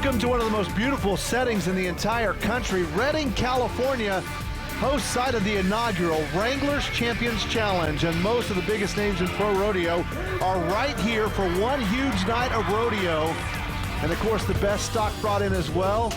Welcome to one of the most beautiful settings in the entire country. Redding, California, host site of the inaugural Wranglers Champions Challenge, and most of the biggest names in pro rodeo are right here for one huge night of rodeo. And of course, the best stock brought in as well,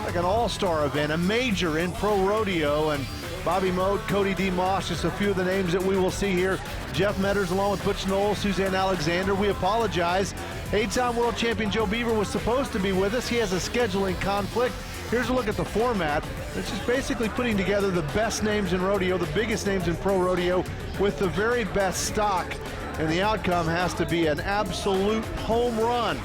like an all-star event, a major in pro rodeo. And Bobby Mode, Cody D. Moss, just a few of the names that we will see here. Jeff Metters along with Butch Knowles, Suzanne Alexander. We apologize. 8-time world champion Joe Beaver was supposed to be with us. He has a scheduling conflict. Here's a look at the format. It's just basically putting together the best names in rodeo, the biggest names in pro rodeo, with the very best stock. And the outcome has to be an absolute home run.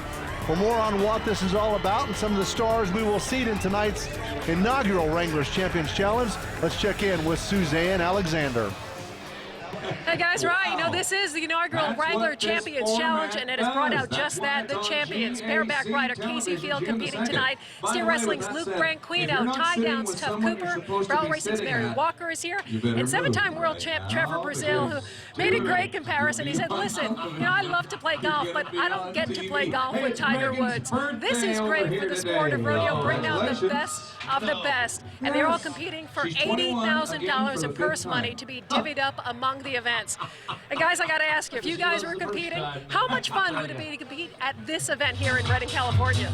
For more on what this is all about and some of the stars we will see in tonight's inaugural Wranglers Champions Challenge, let's check in with Suzanne Alexander. Hey guys, right, you know, this is the inaugural Wrangler Champions Challenge, and it has brought out just that, the champions. Bareback rider Casey Field competing tonight. Steer Wrestling's Luke Branquino, Tie Down's Tough Cooper, Brown Racing's Mary Walker is here, and 7-time world champ Trevor Brazil, who made a great comparison. He said, listen, you know, I love to play golf, but I don't get to play golf with Tiger Woods. This is great for the sport of rodeo, bring out the best of the best, and they're all competing for $80,000 of purse money to be divvied up among the events. And guys, I got to ask you, if you guys were competing, how much fun would it be to compete at this event here in Redding, California?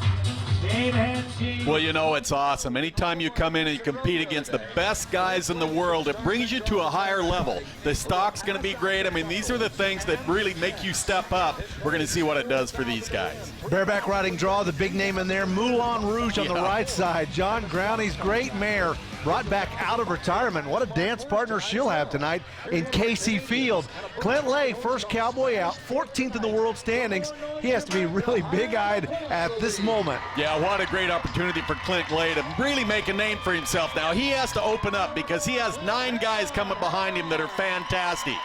Well, you know, it's awesome. Anytime you come in and you compete against the best guys in the world, it brings you to a higher level. The stock's going to be great. I mean, these are the things that really make you step up. We're going to see what it does for these guys. Bareback riding draw, the big name in there, Moulin Rouge on the right side. John Growney's great mare, brought back out of retirement. What a dance partner she'll have tonight in Casey Field. Clint Lay, first cowboy out, 14th in the world standings. He has to be really big-eyed at this moment. Yeah, what a great opportunity for Clint Lay to really make a name for himself now. He has to open up because he has 9 guys coming behind him that are fantastic.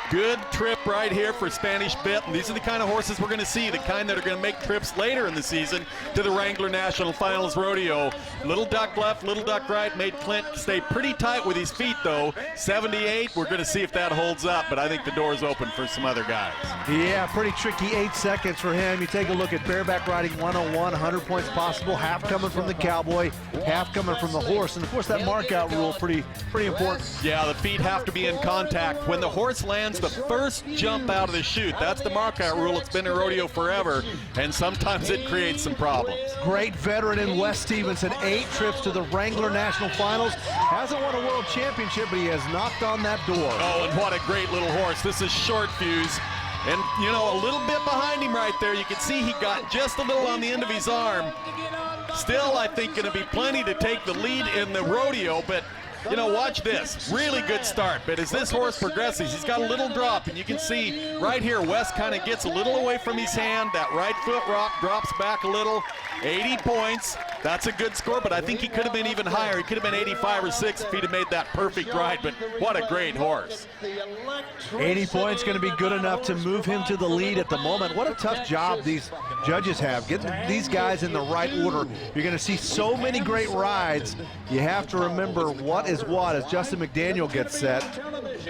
Good trip right here for Spanish Bit, and these are the kind of horses we're going to see, the kind that are going to make trips later in the season to the Wrangler National Finals Rodeo. Little duck left, little duck right, made Clint stay pretty tight with his feet though. 78, we're going to see if that holds up, but I think the door's open for some other guys. Yeah, pretty tricky 8 seconds for him. You take a look at Bareback riding 101, 100 points possible, half coming from the cowboy, half coming from the horse, and of course that mark-out rule, pretty important. Yeah, the feet have to be in contact. When the horse lands the first jump out of the chute, that's the mark-out rule. It's been in rodeo forever, and sometimes it creates some problems. Great veteran in Wes Stevenson, 8 trips to the Wrangler National Finals. Hasn't won a world championship, but he has knocked on that door. Oh, and what a great little horse. This is Short Fuse. And, you know, a little bit behind him right there. You can see he got just a little on the end of his arm. Still, I think, going to be plenty to take the lead in the rodeo, but you know, watch this. Really good start, but as this horse progresses, he's got a little drop, and you can see right here, Wes kind of gets a little away from his hand. That right foot rock drops back a little. 80 points. That's a good score, but I think he could have been even higher. He could have been 85 or 6 if he'd have made that perfect ride, but what a great horse. 80 points going to be good enough to move him to the lead at the moment. What a tough job these judges have, getting these guys in the right order. You're going to see so many great rides. You have to remember what is what as Justin McDaniel gets set.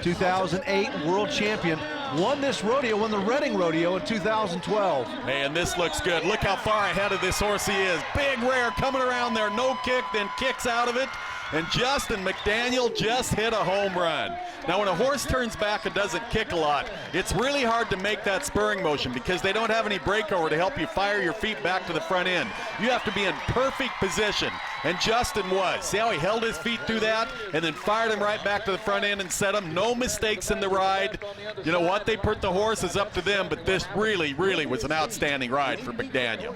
2008 world champion, won this rodeo, won the Redding Rodeo in 2012. Hey, and this looks good. Look how far ahead of this horse he is. Big rare coming around there, no kick, then kicks out of it. And Justin McDaniel just hit a home run. Now, when a horse turns back and doesn't kick a lot, it's really hard to make that spurring motion because they don't have any breakover to help you fire your feet back to the front end. You have to be in perfect position, and Justin was. See how he held his feet through that and then fired him right back to the front end and set him. No mistakes in the ride. You know what they put the horse is up to them, but this really, really was an outstanding ride for McDaniel.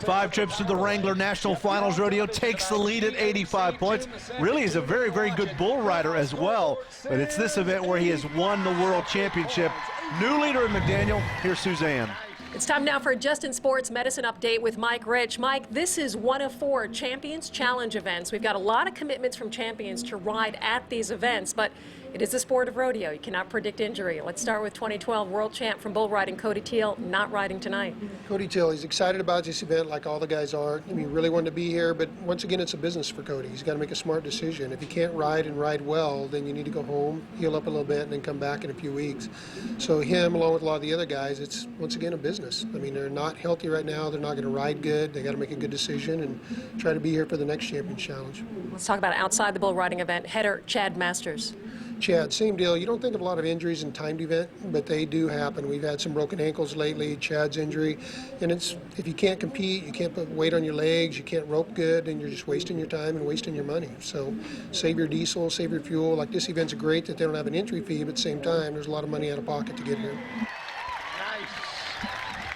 5 trips to the Wrangler National Finals Rodeo, takes the lead at 85 points. Really is a very, very good bull rider as well, but it's this event where he has won the world championship. New leader in McDaniel. Here's Suzanne. It's time now for a Justin Sports Medicine Update with Mike Rich. Mike, this is one of 4 Champions Challenge events. We've got a lot of commitments from champions to ride at these events, but It is the sport of rodeo. You cannot predict injury. Let's start with 2012 world champ from bull riding, Cody Teal, not riding tonight. Cody Teal, he's excited about this event like all the guys are. I mean, he really wanted to be here, but once again, it's a business for Cody. He's got to make a smart decision. If you can't ride and ride well, then you need to go home, heal up a little bit, and then come back in a few weeks. So him, along with a lot of the other guys, it's once again a business. I mean, they're not healthy right now. They're not going to ride good. They got to make a good decision and try to be here for the next Champions Challenge. Let's talk about outside the bull riding event, header Chad Masters. Chad, same deal. You don't think of a lot of injuries in timed event, but they do happen. We've had some broken ankles lately, Chad's injury, and it's if you can't compete, you can't put weight on your legs, you can't rope good, and you're just wasting your time and wasting your money. So save your diesel, save your fuel. Like this event's great that they don't have an entry fee, but at the same time, there's a lot of money out of pocket to get here.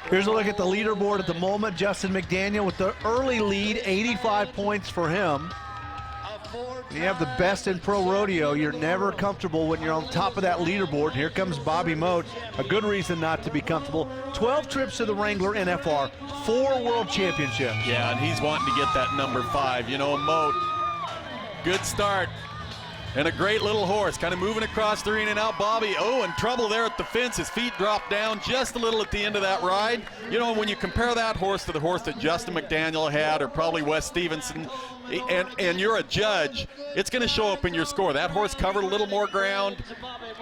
Here's a look at the leaderboard at the moment. Justin McDaniel with the early lead, 85 points for him. You have the best in pro rodeo. You're never comfortable when you're on top of that leaderboard. Here comes Bobby Moat. A good reason not to be comfortable. 12 trips to the Wrangler NFR, 4 world championships. Yeah, and he's wanting to get that number 5. You know, Moat, good start. And a great little horse, kind of moving across the arena now. Bobby, in trouble there at the fence. His feet dropped down just a little at the end of that ride. You know, when you compare that horse to the horse that Justin McDaniel had, or probably Wes Stevenson, and you're a judge, it's going to show up in your score. That horse covered a little more ground,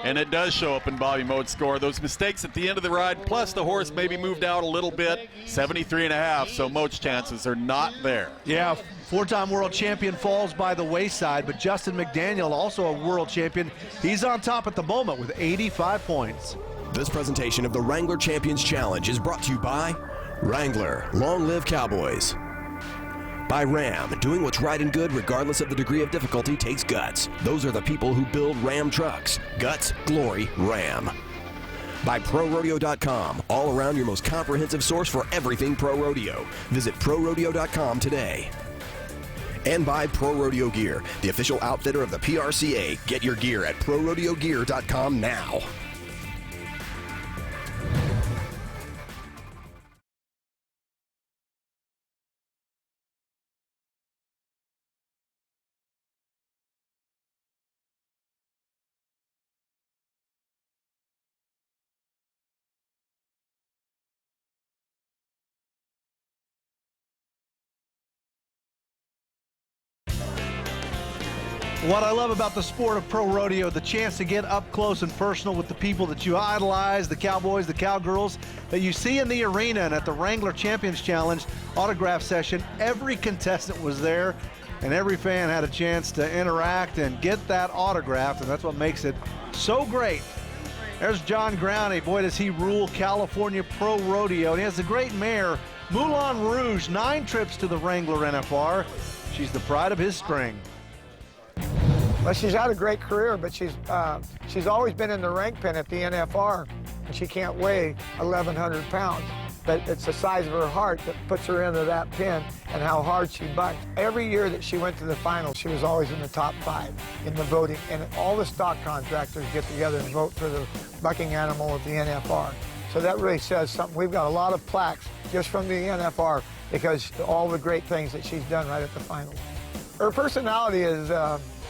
and it does show up in Bobby Moat's score. Those mistakes at the end of the ride, plus the horse maybe moved out a little bit, 73.5, so Moat's chances are not there. Yeah, 4-time world champion falls by the wayside, but Justin McDaniel, also a world champion, he's on top at the moment with 85 points. This presentation of the Wrangler Champions Challenge is brought to you by Wrangler, long live Cowboys. By Ram, doing what's right and good regardless of the degree of difficulty takes guts. Those are the people who build Ram trucks. Guts, glory, Ram. By ProRodeo.com, all around your most comprehensive source for everything Pro Rodeo. Visit ProRodeo.com today. And by Pro Rodeo Gear, the official outfitter of the PRCA. Get your gear at ProRodeoGear.com now. What I love about the sport of pro rodeo, the chance to get up close and personal with the people that you idolize, the cowboys, the cowgirls, that you see in the arena and at the Wrangler Champions Challenge autograph session. Every contestant was there, and every fan had a chance to interact and get that autograph, and that's what makes it so great. There's John Growney. Boy, does he rule California pro rodeo. And he has a great mare, Moulin Rouge, 9 trips to the Wrangler NFR. She's the pride of his string. Well, she's had a great career, but she's always been in the rank pen at the NFR, and she can't weigh 1,100 pounds. But it's the size of her heart that puts her into that pen and how hard she bucks. Every year that she went to the finals, she was always in the top 5 in the voting, and all the stock contractors get together and vote for the bucking animal at the NFR. So that really says something. We've got a lot of plaques just from the NFR because all the great things that she's done right at the finals. Her personality is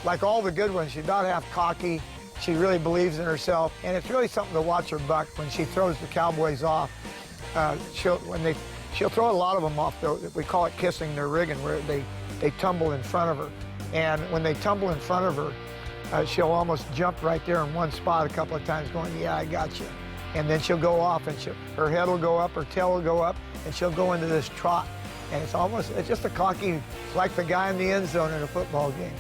like all the good ones. She's not half cocky. She really believes in herself, and it's really something to watch her buck when she throws the cowboys off. She'll throw a lot of them off, though. We call it kissing their rigging, where they tumble in front of her. And when they tumble in front of her, she'll almost jump right there in one spot a couple of times going, yeah, I got you. And then she'll go off, and her head will go up, her tail will go up, and she'll go into this trot. And it's just a cocky, like the guy in the end zone in a football game.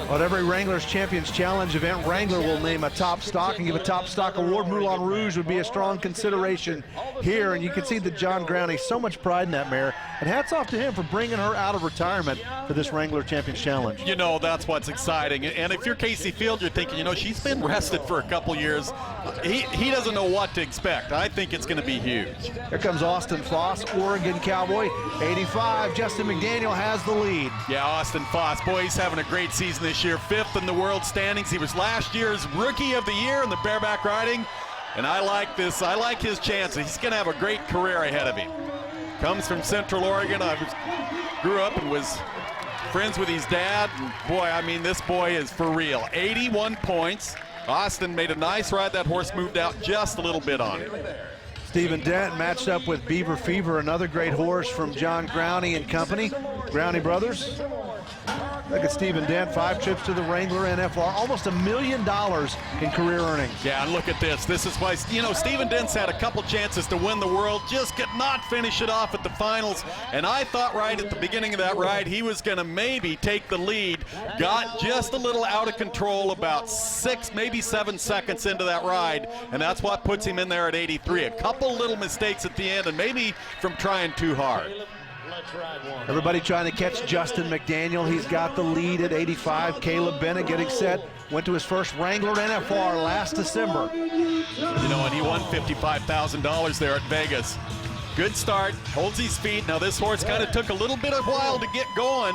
At every Wrangler's Champions Challenge event, Wrangler will name a top stock and give a top stock award. Moulin Rouge would be a strong consideration here, and you can see that John Growney, so much pride in that mare, and hats off to him for bringing her out of retirement for this Wrangler Champions Challenge. You know, that's what's exciting, and if you're Casey Field, you're thinking, you know, she's been rested for a couple years. He doesn't know what to expect. I think it's going to be huge. Here comes Austin Foss, Oregon Cowboy, 85. Justin McDaniel has the lead. Yeah, Austin Foss, boy, he's having a great season this year, 5th in the world standings. He was last year's Rookie of the Year in the bareback riding, and I like this. I like his chances. He's going to have a great career ahead of him. Comes from Central Oregon. I grew up and was friends with his dad. And boy, I mean, this boy is for real. 81 points. Austin made a nice ride. That horse moved out just a little bit on him. Stephen Dent matched up with Beaver Fever, another great horse from John Growney and company, Growney Brothers. Look at Stephen Dent, 5 trips to the Wrangler NFR, almost $1 million in career earnings. Yeah, and look at this. This is why, you know, Stephen Dent's had a couple chances to win the world, just could not finish it off at the finals. And I thought right at the beginning of that ride he was going to maybe take the lead. Got just a little out of control about 6, maybe 7 seconds into that ride, and that's what puts him in there at 83. A couple little mistakes at the end, and maybe from trying too hard. Everybody trying to catch Justin McDaniel. He's got the lead at 85. Caleb Bennett getting set. Went to his first Wrangler NFR last December. You know, and he won $55,000 there at Vegas. Good start, holds his feet. Now this horse kind of took a little bit of a while to get going.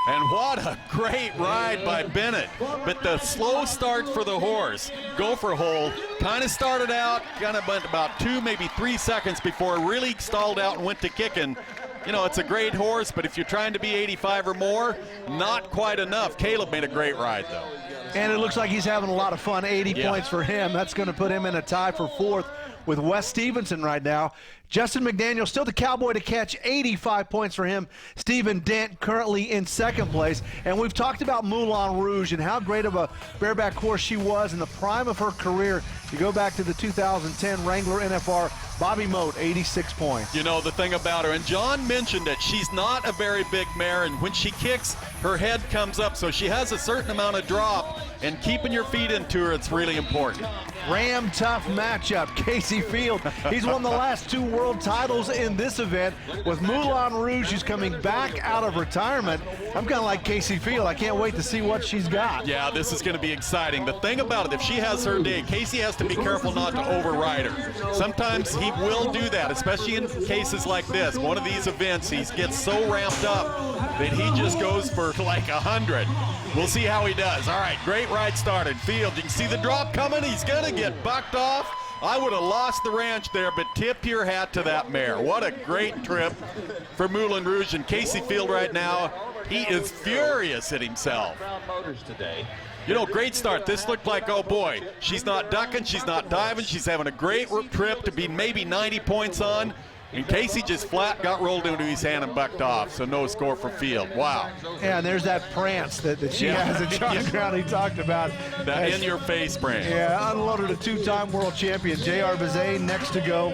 And what a great ride by Bennett. But the slow start for the horse, Gopher Hole, kind of started out, kind of went about 2, maybe 3 seconds before it really stalled out and went to kicking. You know, it's a great horse, but if you're trying to be 85 or more, not quite enough. Caleb made a great ride, though. And it looks like he's having a lot of fun. 80 points for him. That's going to put him in a tie for 4th with Wes Stevenson right now. Justin McDaniel still the cowboy to catch, 85 points for him. Stephen Dent currently in 2nd place. And we've talked about Moulin Rouge and how great of a bareback horse she was in the prime of her career. You go back to the 2010 Wrangler NFR, Bobby Moat, 86 points. You know, the thing about her, and John mentioned it, she's not a very big mare, and when she kicks, her head comes up, so she has a certain amount of drop, and keeping your feet into her, it's really important. Ram tough matchup, Casey Field. He's won the last 2 world titles in this event. With Moulin Rouge, who's coming back out of retirement. I'm kind of like Casey Field. I can't wait to see what she's got. Yeah, this is going to be exciting. The thing about it, if she has her day, Casey has to be careful not to override her. Sometimes he will do that, especially in cases like this. One of these events, he gets so ramped up that he just goes for like 100. We'll see how he does. All right, great ride started. Field, you can see the drop coming. He's going to get bucked off. I would have lost the ranch there, but tip your hat to that mare. What a great trip for Moulin Rouge. And Casey Field right now, he is furious at himself. You know, great start. This looked like, oh boy, she's not ducking, she's not diving, she's having a great trip to be maybe 90 points on. And Casey just flat got rolled into his hand and bucked off, so no score for Field. Wow. Yeah, and there's that prance that she has that John Growney talked about. That in-your-face prance. Yeah, unloaded a 2-time world champion. J.R. Bazane next to go.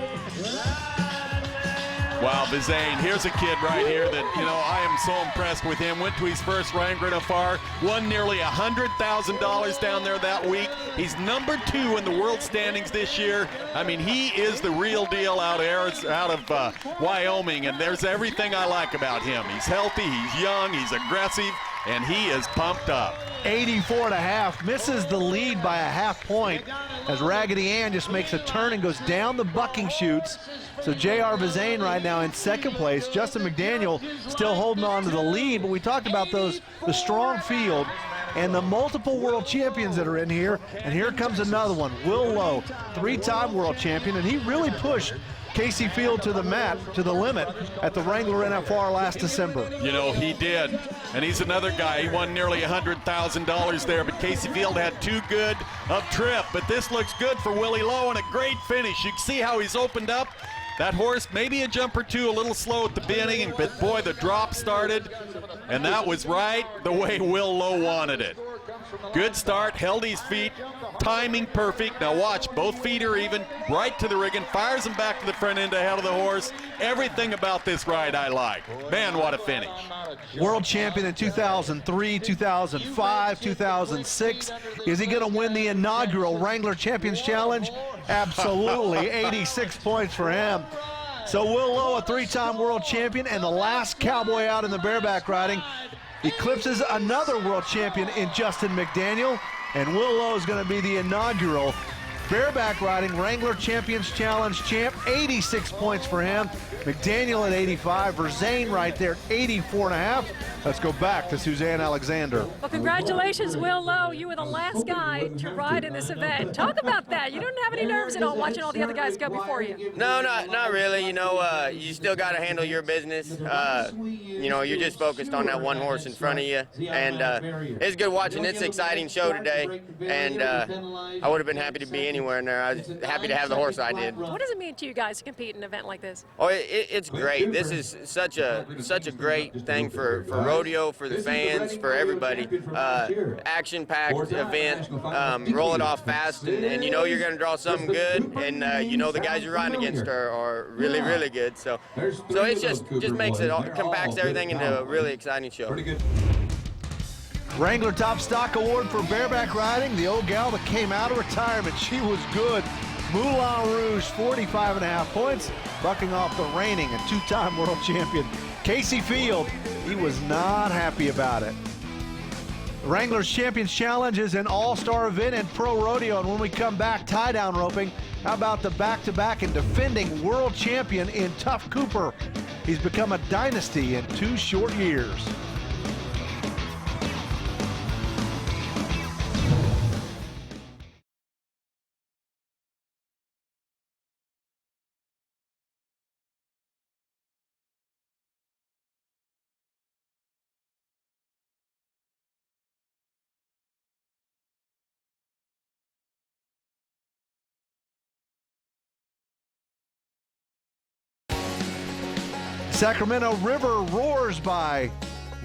Wow, Bazane, here's a kid right here that, you know, I am so impressed with him. Went to his first Wrangler NFR, won nearly $100,000 down there that week. He's number 2 in the world standings this year. I mean, he is the real deal out of Wyoming, and there's everything I like about him. He's healthy, he's young, he's aggressive, and he is pumped up. 84.5, misses the lead by a half point as Raggedy Ann just makes a turn and goes down the bucking chutes. So J.R. Bazane right now in 2nd place. Justin McDaniel still holding on to the lead, but we talked about the strong field and the multiple world champions that are in here. And here comes another one, Will Lowe, 3-time world champion, and he really pushed Casey Field to the limit at the Wrangler NFR last December. You know, he did. And he's another guy. He won nearly $100,000 there, but Casey Field had too good of trip. But this looks good for Willie Lowe and a great finish. You can see how he's opened up. That horse, maybe a jump or 2, a little slow at the beginning, but boy, the drop started, and that was right the way Will Lowe wanted it. Good start, held his feet, timing perfect. Now watch, both feet are even, right to the rigging, fires him back to the front end ahead of the horse. Everything about this ride I like. Man, what a finish. World champion in 2003, 2005, 2006. Is he going to win the inaugural Wrangler Champions Challenge? Absolutely, 86 points for him. So Will Lowe, a 3-time world champion and the last cowboy out in the bareback riding, eclipses another world champion in Justin McDaniel, and Will Lowe is going to be the inaugural bareback riding Wrangler Champions Challenge champ. 86 points for him. McDaniel at 85. Verzane right there at 84.5. Let's go back to Suzanne Alexander. Well, congratulations, Will Lowe. You were the last guy to ride in this event. Talk about that. You didn't have any nerves at all watching all the other guys go before you. No, not really. You know, you still got to handle your business. You know, you're just focused on that one horse in front of you. And it's good watching this exciting show today. And I would have been happy to be anywhere in there. I was happy to have the horse I did. What does it mean to you guys to compete in an event like this? Oh, it's great. This is such a great thing for rodeo, for the fans, for everybody. Action-packed event. Roll it off fast, and you know you're going to draw something good, and you know the guys you're riding against are really, really good. So it just makes it, compacts everything into a really exciting show. Wrangler Top Stock Award for bareback riding. The old gal that came out of retirement, she was good. Moulin Rouge, 45.5 points, bucking off the reigning and two-time world champion Casey Field. He was not happy about it. The Wrangler's Champions Challenge is an all-star event in pro rodeo, and when we come back, tie-down roping. How about the back-to-back and defending world champion in Tough Cooper? He's become a dynasty in 2 short years. Sacramento River roars by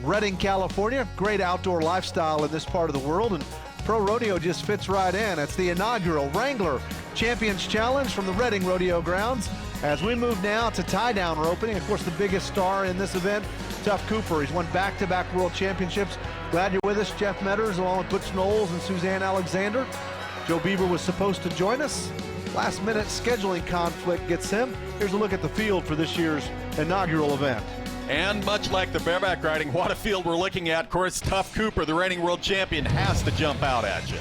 Redding, California. Great outdoor lifestyle in this part of the world, and pro rodeo just fits right in. It's the inaugural Wrangler Champions Challenge from the Redding Rodeo grounds. As we move now to tie-down roping, of course, the biggest star in this event, Tough Cooper. He's won back-to-back world championships. Glad you're with us, Jeff Metters, along with Butch Knowles and Suzanne Alexander. Joe Beaver was supposed to join us. Last-minute scheduling conflict gets him. Here's a look at the field for this year's inaugural event. And much like the bareback riding, what a field we're looking at. Of course, Tough Cooper, the reigning world champion, has to jump out at you.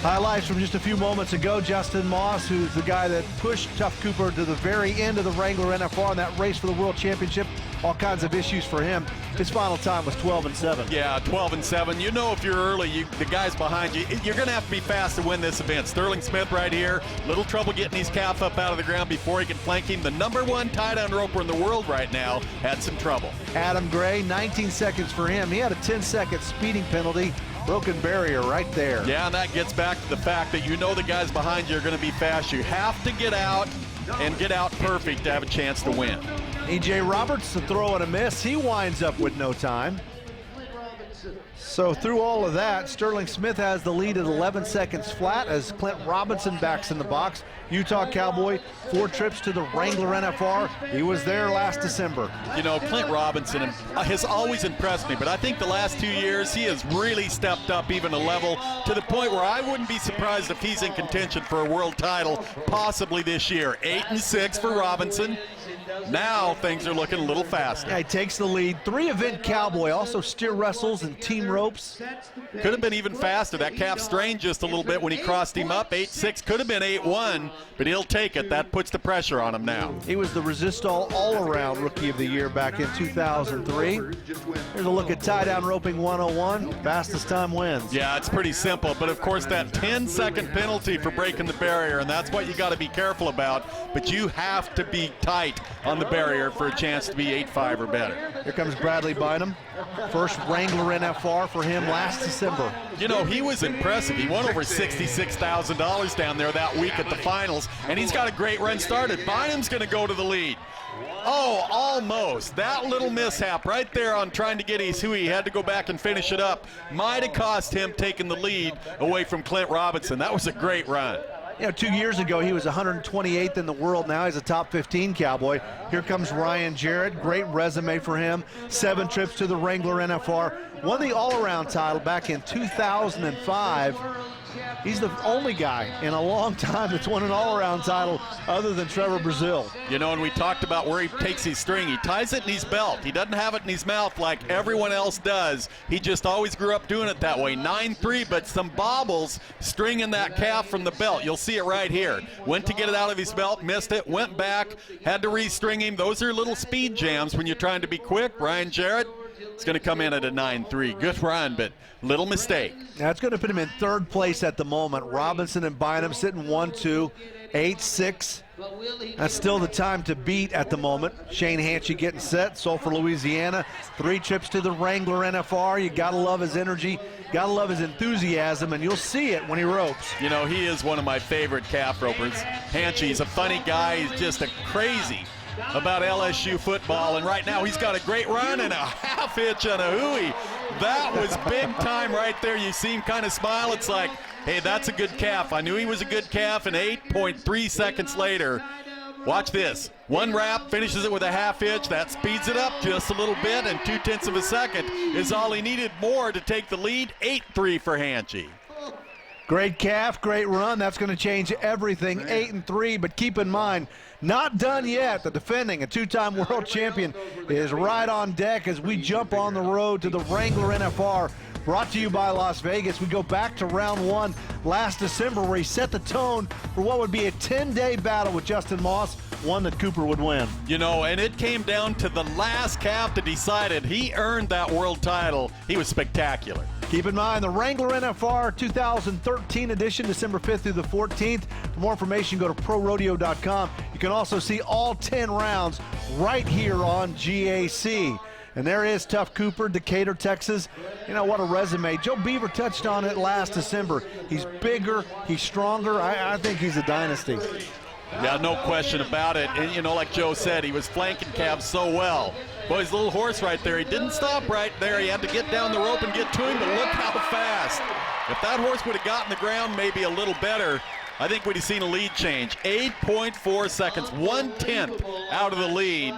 Highlights from just a few moments ago. Justin Moss, who's the guy that pushed Tough Cooper to the very end of the Wrangler NFR in that race for the World Championship. All kinds of issues for him. His final time was 12-7. Yeah, 12-7. You know, if you're early, the guys behind you, you're going to have to be fast to win this event. Sterling Smith right here, little trouble getting his calf up out of the ground before he can flank him. The #1 tie-down roper in the world right now had some trouble. Adam Gray, 19 seconds for him. He had a 10-second speeding penalty. Broken barrier right there. Yeah, and that gets back to the fact that you know the guys behind you are going to be fast. You have to get out and get out perfect to have a chance to win. E.J. Roberts, a throw and a miss. He winds up with no time. So through all of that, Sterling Smith has the lead at 11 seconds flat as Clint Robinson backs in the box. Utah Cowboy, 4 trips to the Wrangler NFR. He was there last December. You know, Clint Robinson has always impressed me, but I think the last 2 years he has really stepped up even a level to the point where I wouldn't be surprised if he's in contention for a world title possibly this year. 8-6 for Robinson. Now things are looking a little faster. Yeah, he takes the lead. 3-event Cowboy, also steer wrestles and team ropes. Could have been even faster. That calf strained just a little bit when he crossed him up. 8-6, could have been 8-1, but he'll take it. That puts the pressure on him now. He was the Resistol All-Around Rookie of the Year back in 2003. Here's a look at tie-down roping 101. Fastest time wins. Yeah, it's pretty simple, but of course that 10-second penalty for breaking the barrier, and that's what you got to be careful about, but you have to be tight on the barrier for a chance to be 8-5 or better. Here comes Bradley Bynum. First Wrangler NFR for him last December. You know, he was impressive. He won over $66,000 down there that week at the finals, and he's got a great run started. Bynum's going to go to the lead. Oh, almost. That little mishap right there on trying to get his hui. He had to go back and finish it up. Might have cost him taking the lead away from Clint Robinson. That was a great run. You know, 2 years ago, he was 128th in the world. Now he's a top 15 Cowboy. Here comes Ryan Jarrett. Great resume for him. 7 trips to the Wrangler NFR. Won the all-around title back in 2005. He's the only guy in a long time that's won an all-around title other than Trevor Brazil. You know, and we talked about where he takes his string. He ties it in his belt. He doesn't have it in his mouth like everyone else does. He just always grew up doing it that way. 9-3, but some bobbles stringing that calf from the belt. You'll see it right here. Went to get it out of his belt, missed it, went back, had to restring him. Those are little speed jams when you're trying to be quick. Ryan Jarrett, It's going to come in at a 9-3. Good run, but little mistake. That's going to put him in third place at the moment. Robinson and Bynum sitting 1-2, 8-6. That's still the time to beat at the moment. Shane Hanchy getting set. Sulphur, Louisiana. 3 trips to the Wrangler NFR. You got to love his energy. Got to love his enthusiasm, and you'll see it when he ropes. You know, he is one of my favorite calf ropers. Hanchy's a funny guy. He's just a crazy about LSU football, and right now he's got a great run and a half hitch on a hooey. That was big time right there. You see him kind of smile. It's like, hey, that's a good calf. I knew he was a good calf, and 8.3 seconds later, watch this. 1 wrap, finishes it with a half hitch. That speeds it up just a little bit, and 0.2 of a second is all he needed more to take the lead. 8-3 for Hanchy. Great calf, great run. That's going to change everything. 8-3, but keep in mind, not done yet. The defending and 2-time world champion is right on deck as we jump on the road to the Wrangler NFR. Brought to you by Las Vegas. We go back to round 1 last December where he set the tone for what would be a 10-day battle with Justin Moss, one that Cooper would win. You know, and it came down to the last calf to decide it. He earned that world title. He was spectacular. Keep in mind, the Wrangler NFR 2013 edition, December 5th through the 14th. For more information, go to ProRodeo.com. You can also see all 10 rounds right here on GAC. And there is Tough Cooper, Decatur, Texas. You know, what a resume. Joe Beaver touched on it last December. He's bigger, he's stronger. I think he's a dynasty. Yeah, no question about it. And, you know, like Joe said, he was flanking calves so well. Boy, his little horse right there, he didn't stop right there. He had to get down the rope and get to him, but look how fast. If that horse would have gotten the ground maybe a little better, I think we'd have seen a lead change. 8.4 seconds, 1/10 out of the lead.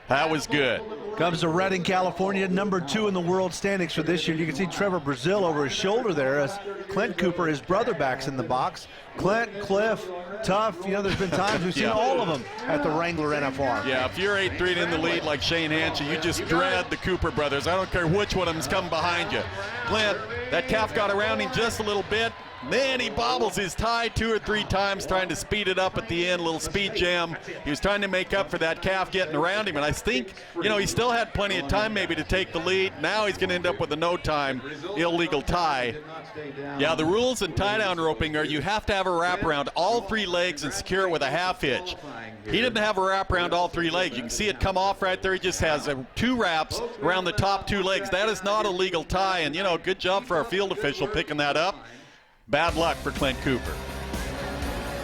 That was good. Comes to Redding, California, number 2 in the world standings for this year. You can see Trevor Brazil over his shoulder there as Clint Cooper, his brother, backs in the box. Clint, Cliff, Tough, you know, there's been times we've seen all of them at the Wrangler NFR. Yeah, if you're 8-3 in the lead like Shane Hanchy, you just dread the Cooper brothers. I don't care which one of them's coming behind you. Clint, that calf got around him just a little bit. Man, he bobbles his tie 2 or 3 times trying to speed it up at the end, a little speed jam. He was trying to make up for that calf getting around him, and I think, you know, he still had plenty of time maybe to take the lead. Now he's going to end up with a no-time illegal tie. Yeah, the rules in tie-down roping are you have to have a wrap around all 3 legs and secure it with a half hitch. He didn't have a wrap around all 3 legs. You can see it come off right there. He just has 2 wraps around the top 2 legs. That is not a legal tie, and, you know, good job for our field official picking that up. Bad luck for Clint Cooper.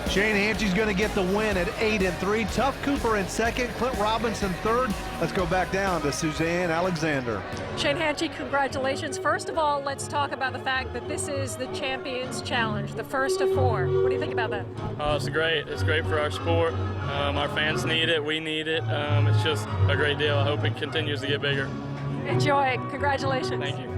Shane Hanchy's going to get the win at 8-3. Tough Cooper in second, Clint Robinson third. Let's go back down to Suzanne Alexander. Shane Hanchy, congratulations. First of all, let's talk about the fact that this is the Champions Challenge, the first of 4. What do you think about that? Oh, it's great. It's great for our sport. Our fans need it. We need it. It's just a great deal. I hope it continues to get bigger. Enjoy it. Congratulations. Thank you.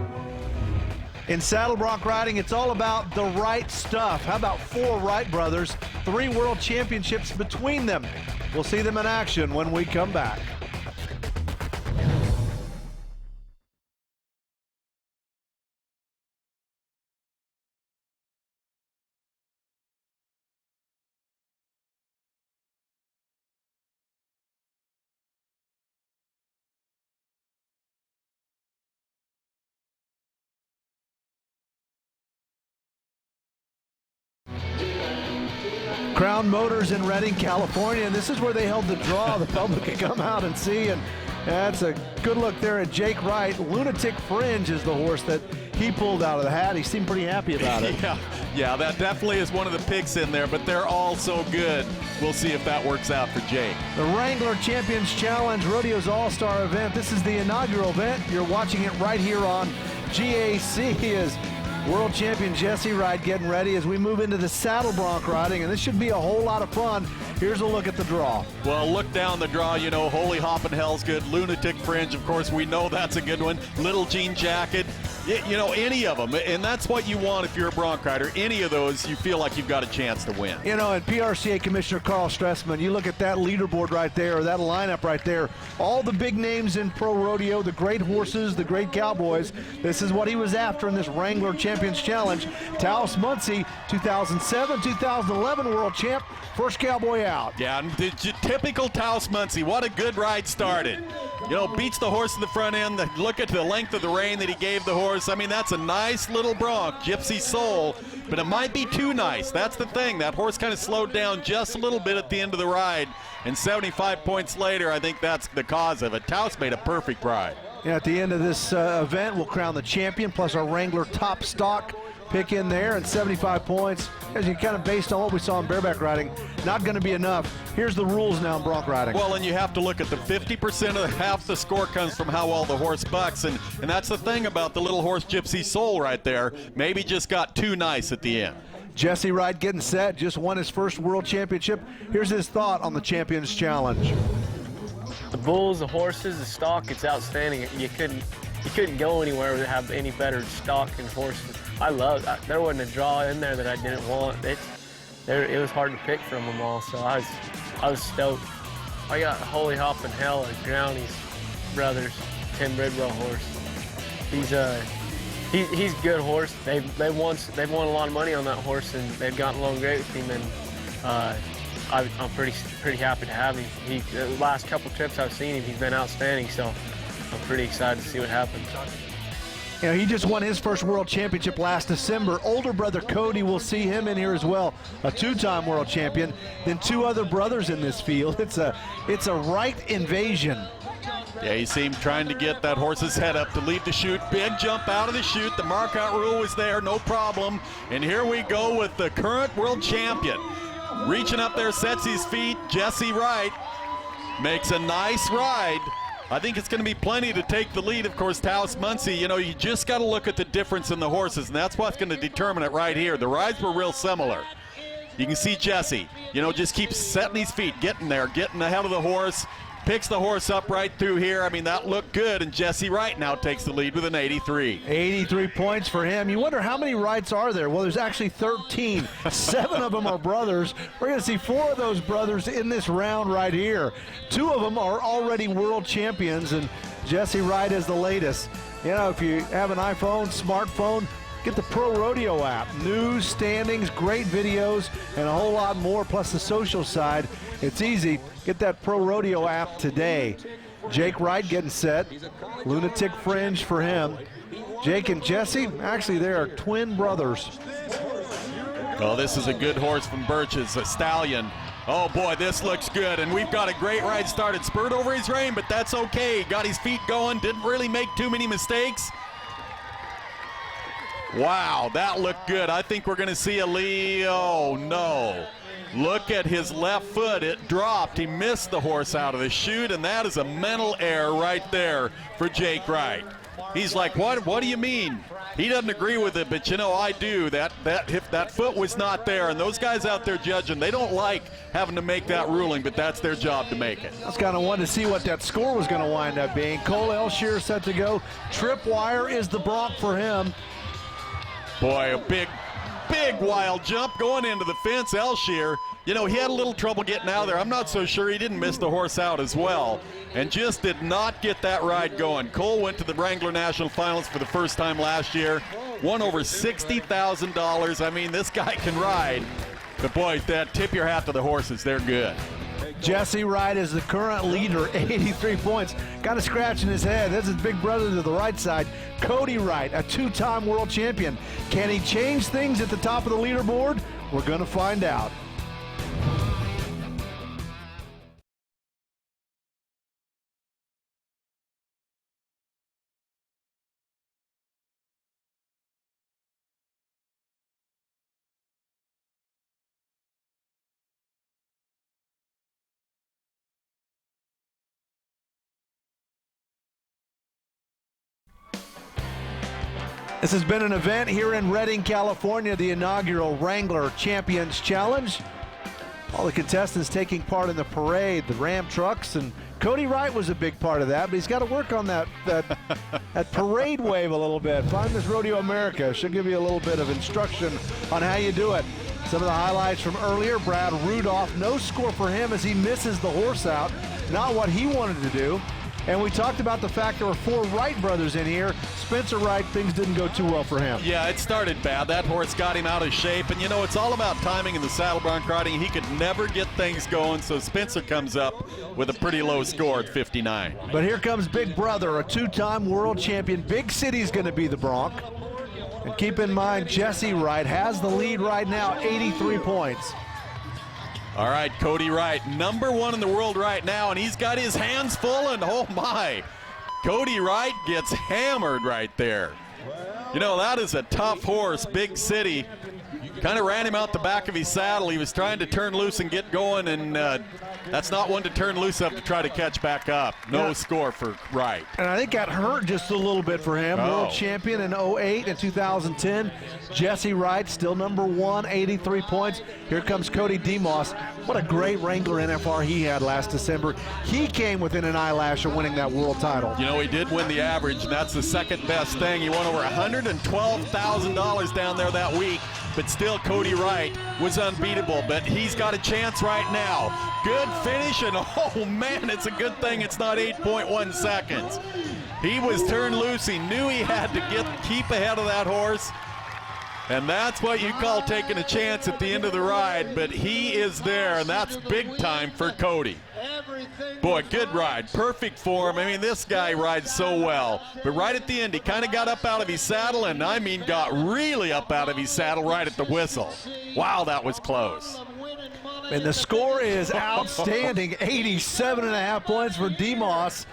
In saddle bronc riding, it's all about the right stuff. How about 4 Wright brothers, 3 world championships between them? We'll see them in action when we come back. Crown Motors in Redding, California, and this is where they held the draw. The public could come out and see, and that's a good look there at Jake Wright. Lunatic Fringe is the horse that he pulled out of the hat. He seemed pretty happy about it. Yeah, that definitely is one of the picks in there, but they're all so good. We'll see if that works out for Jake. The Wrangler Champions Challenge, Rodeo's all-star event. This is the inaugural event. You're watching it right here on GAC as world champion Jesse Wright getting ready as we move into the saddle bronc riding, and this should be a whole lot of fun. Here's a look at the draw. Well, look down the draw, you know, Holy Hoppin' Hell's good. Lunatic Fringe, of course, we know that's a good one. Little Jean Jacket, you know, any of them. And that's what you want if you're a bronc rider. Any of those, you feel like you've got a chance to win. You know, and PRCA Commissioner Carl Stressman, you look at that leaderboard right there, or that lineup right there, all the big names in pro rodeo, the great horses, the great cowboys. This is what he was after in this Wrangler Champions Challenge. Taos Muncie, 2007, 2011 world champ, first cowboy out. Yeah, and the typical Taos Muncie, what a good ride started. You know, beats the horse in the front end. Look at the length of the rein that he gave the horse. I mean, that's a nice little bronc, Gypsy Soul, but it might be too nice. That's the thing. That horse kind of slowed down just a little bit at the end of the ride, and 75 points later, I think that's the cause of it. Taos made a perfect ride. Yeah, at the end of this event, we'll crown the champion plus our Wrangler top stock pick in there, and 75 points, as you kind of based on what we saw in bareback riding, not going to be enough. Here's the rules now in bronc riding. Well, and you have to look at the 50% of half the score comes from how well the horse bucks, and that's the thing about the little horse Gypsy Soul right there. Maybe just got too nice at the end. Jesse Wright getting set, just won his first world championship. Here's his thought on the Champions Challenge. The bulls, the horses, the stock, it's outstanding. You couldn't go anywhere that have any better stock and horses. I love it. There wasn't a draw in there that I didn't want. It was hard to pick from them all, so I was stoked. I got Holy Hop and Hell and Drowny's brothers, Tim Bridwell horse. He's a good horse. They've won a lot of money on that horse, and they've gotten along great with him. And I'm pretty happy to have him. The last couple trips I've seen him, he's been outstanding. So I'm pretty excited to see what happens. You know, he just won his first world championship last December. Older brother Cody, will see him in here as well, a two-time world champion. Then two other brothers in this field. It's a Wright invasion. Yeah, you see him trying to get that horse's head up to lead the chute. Big jump out of the chute. The mark-out rule was there, no problem. And here we go with the current world champion. Reaching up there, sets his feet. Jesse Wright makes a nice ride. I think it's going to be plenty to take the lead. Of course, Taos Muncie, you know, you just got to look at the difference in the horses, and that's what's going to determine it right here. The rides were real similar. You can see Jesse, you know, just keeps setting his feet, getting there, getting ahead of the horse, picks the horse up right through here. I mean, that looked good, and Jesse Wright now takes the lead with an 83. 83 points for him. You wonder how many Wrights are there? Well, there's actually 13. 7 of them are brothers. We're going to see 4 of those brothers in this round right here. 2 of them are already world champions, and Jesse Wright is the latest. You know, if you have an iPhone, smartphone, get the Pro Rodeo app. News, standings, great videos, and a whole lot more, plus the social side. It's easy. Get that Pro Rodeo app today. Jake Wright getting set. Lunatic Fringe for him. Jake and Jesse, actually they are twin brothers. Oh, this is a good horse from Birch's, a stallion. Oh boy, this looks good, and we've got a great ride started. Spurred over his rein, but that's okay. Got his feet going, didn't really make too many mistakes. Wow, that looked good. I think we're going to see a lead. Oh no. Look at his left foot, it dropped. He missed the horse out of the chute, and that is a mental error right there for Jake Wright. He's like, what do you mean? He doesn't agree with it, but you know, I do. That foot was not there, and those guys out there judging, they don't like having to make that ruling, but that's their job to make it. I was kind of wanting to see what that score was going to wind up being. Cole Elshier set to go. Tripwire is the bronc for him. Boy, a big wild jump going into the fence. Elshier, you know, he had a little trouble getting out of there. I'm not so sure he didn't miss the horse out as well, and just did not get that ride going. Cole went to the Wrangler National Finals for the first time last year, won over $60,000. I mean, this guy can ride. But boy, tip your hat to the horses. They're good. Jesse Wright is the current leader, 83 points. Got a scratch in his head. That's his big brother to the right side, Cody Wright, a 2-time world champion. Can he change things at the top of the leaderboard? We're going to find out. This has been an event here in Redding, California, the inaugural Wrangler Champions Challenge. All the contestants taking part in the parade, the Ram trucks, and Cody Wright was a big part of that, but he's got to work on that parade wave a little bit. Find this Rodeo America. She'll give you a little bit of instruction on how you do it. Some of the highlights from earlier, Brad Rudolph, no score for him as he misses the horse out. Not what he wanted to do. And we talked about the fact there were 4 Wright brothers in here. Spencer Wright, things didn't go too well for him. Yeah, it started bad. That horse got him out of shape. And, you know, it's all about timing in the saddle bronc riding. He could never get things going, so Spencer comes up with a pretty low score at 59. But here comes Big Brother, a 2-time world champion. Big City's going to be the bronc. And keep in mind, Jesse Wright has the lead right now, 83 points. All right, Cody Wright, #1 in the world right now, and he's got his hands full, and oh my, Cody Wright gets hammered right there. You know, that is a tough horse, Big City. Kind of ran him out the back of his saddle. He was trying to turn loose and get going, and that's not one to turn loose of to try to catch back up. No score for Wright. And I think that hurt just a little bit for him. World champion in 08 and 2010. Jesse Wright, still #1, 83 points. Here comes Cody DeMoss. What a great Wrangler NFR he had last December. He came within an eyelash of winning that world title. You know, he did win the average, and that's the second best thing. He won over $112,000 down there that week, but still Cody Wright was unbeatable, but he's got a chance right now. Good finish, and oh man, it's a good thing it's not 8.1 seconds. He was turned loose. He knew he had to keep ahead of that horse. And that's what you call taking a chance at the end of the ride, but he is there, and that's big time for Cody. Boy, good ride, perfect form. I mean, this guy rides so well, but right at the end, he kind of got up out of his saddle, and I mean got really up out of his saddle right at the whistle. Wow, that was close. And the score is outstanding, 87.5 points for DeMoss.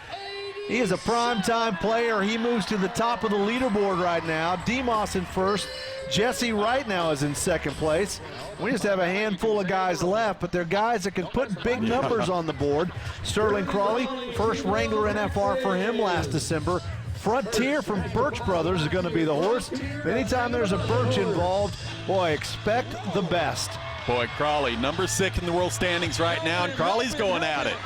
He is a primetime player. He moves to the top of the leaderboard right now. DeMoss in first. Jesse Wright now is in second place. We just have a handful of guys left, but they're guys that can put big numbers on the board. Sterling Crawley, first Wrangler NFR for him last December. Frontier from Birch Brothers is going to be the horse. Anytime there's a Birch involved, boy, expect the best. Boy, Crawley, #6 in the world standings right now, and Crawley's going at it.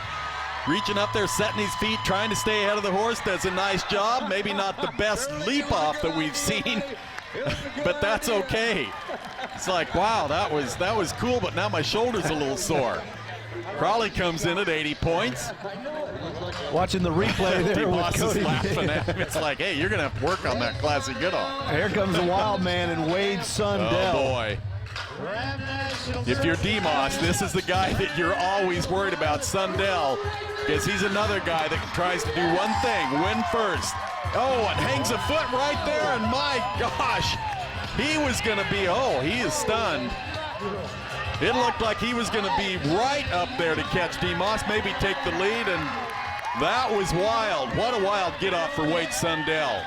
Reaching up there, setting his feet, trying to stay ahead of the horse, does a nice job. Maybe not the best leap off that we've seen, but that's okay. It's like, wow, that was cool, but now my shoulder's a little sore. Crawley comes in at 80 points. Watching the replay there DeMoss with Cody. is laughing at him. It's like, hey, you're going to have to work on that classic good on. Here comes the wild man and Wade Sundell. Oh, boy. If you're DeMoss, this is the guy that you're always worried about, Sundell, because he's another guy that tries to do one thing, win first. Oh, and hangs a foot right there, and my gosh, he was going to be, he is stunned. It looked like he was going to be right up there to catch DeMoss, maybe take the lead, and that was wild. What a wild get-off for Wade Sundell.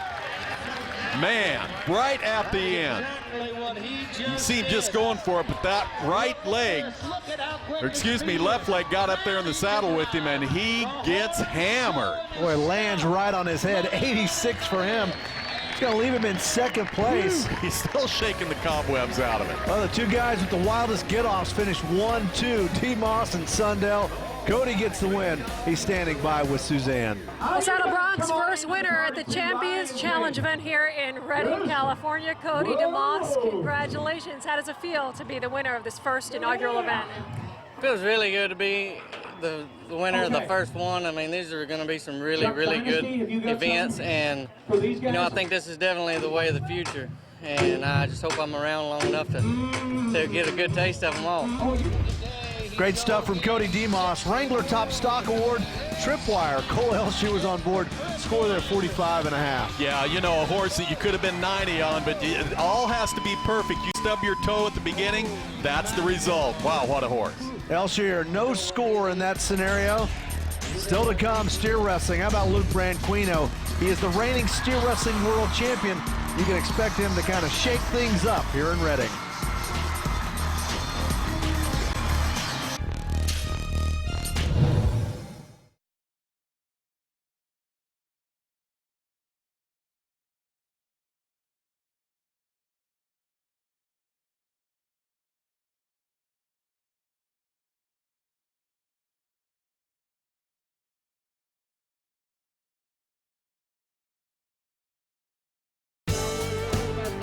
Man, right at the end. You can see him just going for it, but that left leg got up there in the saddle with him, and he gets hammered. Boy, lands right on his head, 86 for him. It's going to leave him in second place. He's still shaking the cobwebs out of it. Well, the two guys with the wildest get-offs finished 1-2, DeMoss and Sundell. Cody gets the win. He's standing by with Suzanne. Well, Saddle Bronc's first winner at the Champions Challenge event here in Redding, California. Cody DeMoss, congratulations. How does it feel to be the winner of this first inaugural event? Feels really good to be the winner of the first one. I mean, these are going to be some really, really good events, and you know, I think this is definitely the way of the future. And I just hope I'm around long enough to get a good taste of them all. Great stuff from Cody DeMoss. Wrangler Top Stock Award, Tripwire. Cole Elsher was on board. Score there 45.5. Yeah, you know, a horse that you could have been 90 on, but it all has to be perfect. You stub your toe at the beginning, that's the result. Wow, what a horse. Elsher, no score in that scenario. Still to come, steer wrestling. How about Luke Branquino? He is the reigning steer wrestling world champion. You can expect him to kind of shake things up here in Redding.